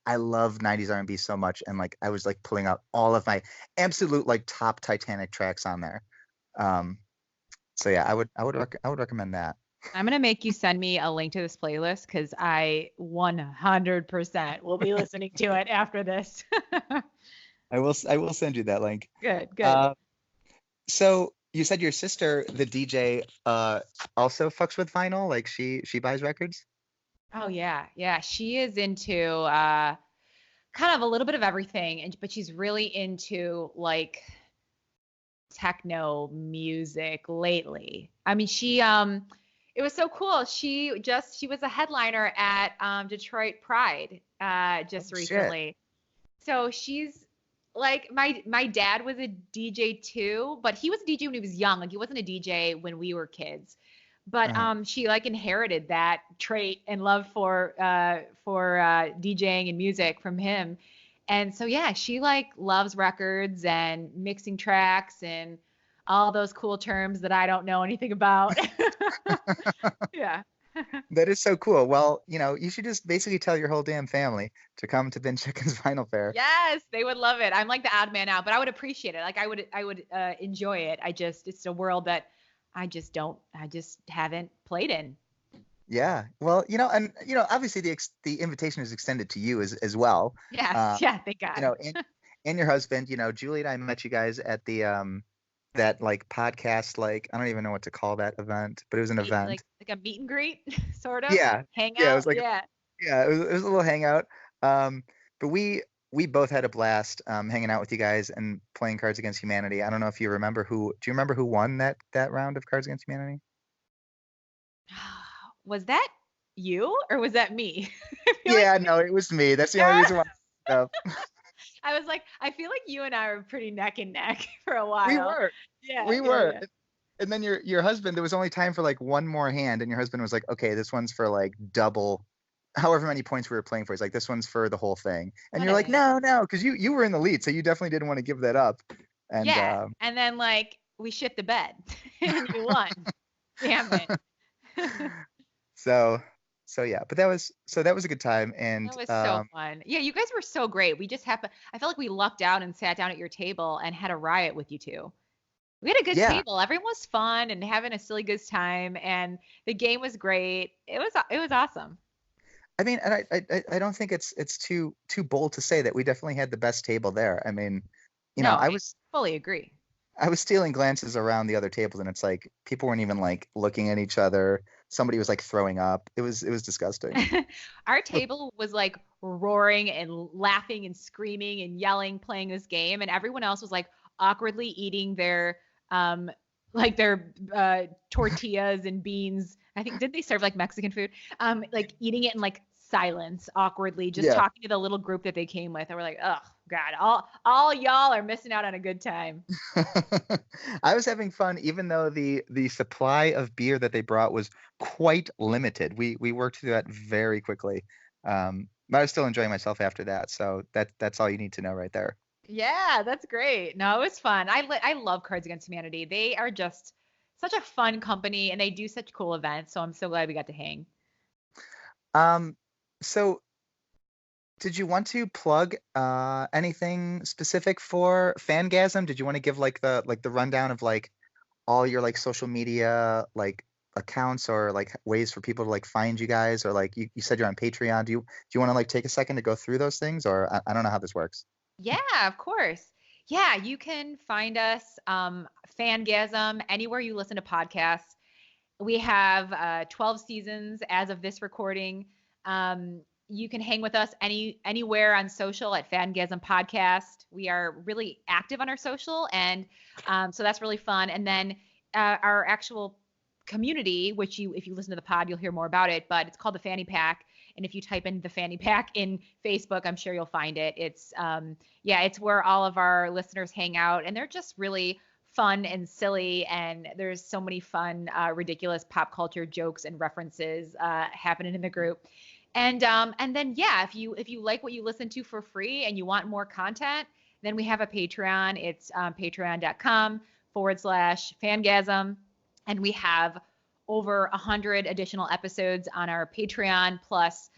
I love 90s R&B so much, and like I was like pulling out all of my absolute like top Titanic tracks on there. Um, so yeah, I would recommend that. I'm gonna make you send me a link to this playlist because I 100% will be listening to it after this. I will send you that link. Good, good. Uh, so you said your sister, the DJ, also fucks with vinyl, like she buys records? Oh yeah, yeah. She is into kind of a little bit of everything, and but she's really into like techno music lately. I mean, she it was so cool. She was a headliner at Detroit Pride Oh just shit. recently. So she's like my dad was a DJ too, but he was a DJ when he was young. Like he wasn't a DJ when we were kids. But Uh-huh. she like inherited that trait and love for DJing and music from him. And so yeah, she like loves records and mixing tracks and all those cool terms that I don't know anything about. Yeah. That is so cool. Well, you should just basically tell your whole damn family to come to Ben Chicken's Vinyl Fair. Yes, they would love it. I'm like the odd man out, but I would appreciate it. Like I would enjoy it. It's a world that I just haven't played in. Yeah. Well, and obviously the invitation is extended to you as well. Yes, Uh, yeah, thank God. and your husband, Julie and I met you guys at the that like podcast, like I don't even know what to call that event, but it was an Meet event. like a meet and greet, sort of Yeah. Yeah, it hangout. was like Yeah. it was a little hangout. But we both had a blast hanging out with you guys and playing Cards Against Humanity. I don't know if you remember who. Do you remember who won that round of Cards Against Humanity? Was that you or was that me? I feel like Yeah, no, it was me. That's the only ah! reason why. I I was like, I feel like you and I were pretty neck and neck for a We while. were. Yeah, We yeah, were. yeah. And then your husband, there was only time for like one more hand, and your husband was like, okay, this one's for like double however many points we were playing for. He's like, this one's for the whole thing. And What you're a like, no, because you were in the lead, so you definitely didn't want to give that up. And yeah. And then like we shit the bed and you won. Damn it. so so yeah, but that was a good time. And That was so fun. Yeah, you guys were so great. We just happened, I felt like we lucked out and sat down at your table and had a riot with you two. We had a good yeah, table. Everyone was fun and having a silly good time, and the game was great. It was awesome. I mean, and I don't think it's too bold to say that we definitely had the best table there. I mean, No, I I was fully agree. I was stealing glances around the other tables, and it's like people weren't even like looking at each other. Somebody was like throwing up. It was disgusting. Our table was like roaring and laughing and screaming and yelling, playing this game, and everyone else was like awkwardly eating their um their tortillas and beans. I think did they serve like Mexican food? Like eating it in like silence, awkwardly, just Yeah. talking to the little group that they came with. And we're like, oh God, all y'all are missing out on a good time. I was having fun, even though the supply of beer that they brought was quite limited. We worked through that very quickly. But I was still enjoying myself after that. So that's all you need to know right there. Yeah, that's great. No, it was fun. I love Cards Against Humanity. They are just such a fun company and they do such cool events. So I'm so glad we got to hang. Um, so did you want to plug anything specific for Fangasm? Did you want to give like the rundown of like all your like social media like accounts or like ways for people to like find you guys, or like you said you're on Patreon. Do you want to like take a second to go through those things, or I don't know how this works. Yeah, of course. Yeah, you can find us Fangasm anywhere you listen to podcasts. We have 12 seasons as of this recording. You can hang with us anywhere on social at Fangasm Podcast. We are really active on our social, and so that's really fun. And then our actual community, which if you listen to the pod, you'll hear more about it. But it's called the Fanny Pack, and if you type in the Fanny Pack in Facebook, I'm sure you'll find it. It's yeah, it's where all of our listeners hang out, and they're just really fun and silly, and there's so many fun ridiculous pop culture jokes and references happening in the group. And then yeah, if you like what you listen to for free and you want more content, then we have a Patreon. It's patreon.com/fangasm, and we have over 100 additional episodes on our Patreon, plus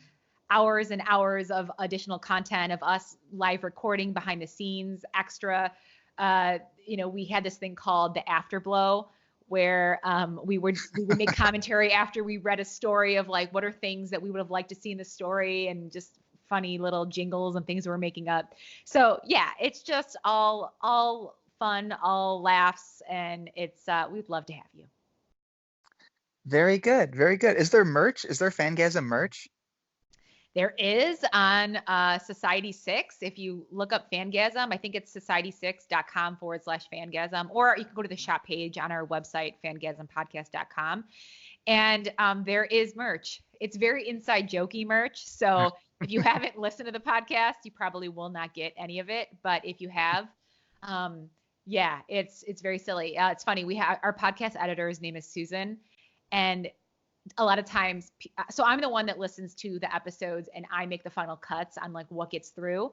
hours and hours of additional content of us live recording behind the scenes, extra. We had this thing called the Afterblow, where we would make commentary after we read a story of like what are things that we would have liked to see in the story, and just funny little jingles and things we're making up. So yeah, it's just all fun, all laughs, and it's we'd love to have you. Very good. Very good. Is there merch? Is there Fangasm merch? There is on Society 6. If you look up Fangasm, I think it's society6.com/fangasm, or you can go to the shop page on our website, fangasmpodcast.com. And there is merch. It's very inside jokey merch. So if you haven't listened to the podcast, you probably will not get any of it. But if you have, yeah, it's very silly. It's funny. We have our podcast editor's name is Susan, and a lot of times, so I'm the one that listens to the episodes and I make the final cuts on like what gets through.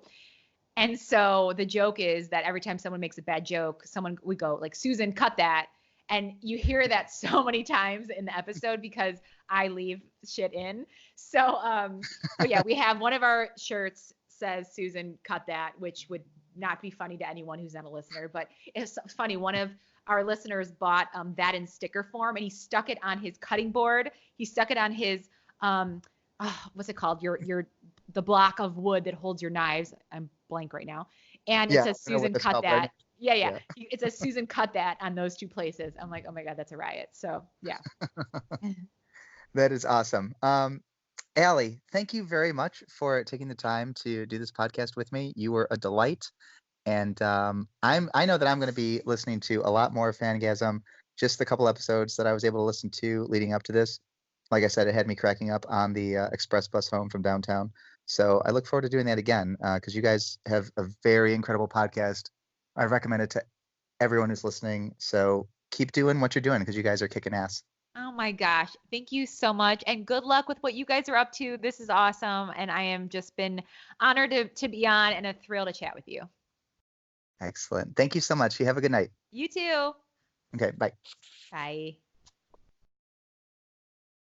And so the joke is that every time someone makes a bad joke, we go like, Susan, cut that. And you hear that so many times in the episode because I leave shit in. But yeah, we have one of our shirts says Susan, cut that, which would not be funny to anyone who's not a listener, but it's funny. One of our listeners bought that in sticker form, and he stuck it on his cutting board. He stuck it on his what's it called? The block of wood that holds your knives. I'm blank right now. And it Yeah, says I know what Susan, that's cut called, but that. Yeah, yeah. yeah. It says Susan, cut that on those two places. I'm like, oh my God, that's a riot. So yeah. That is awesome. Allie, thank you very much for taking the time to do this podcast with me. You were a delight. And I know that I'm going to be listening to a lot more Fangasm. Just the couple episodes that I was able to listen to leading up to this, like I said, it had me cracking up on the express bus home from downtown. So I look forward to doing that again because you guys have a very incredible podcast. I recommend it to everyone who's listening. So keep doing what you're doing because you guys are kicking ass. Oh my gosh. Thank you so much. And good luck with what you guys are up to. This is awesome. And I am just been honored to be on and a thrill to chat with you. Excellent. Thank you so much. You have a good night. You too. Okay, bye. Bye.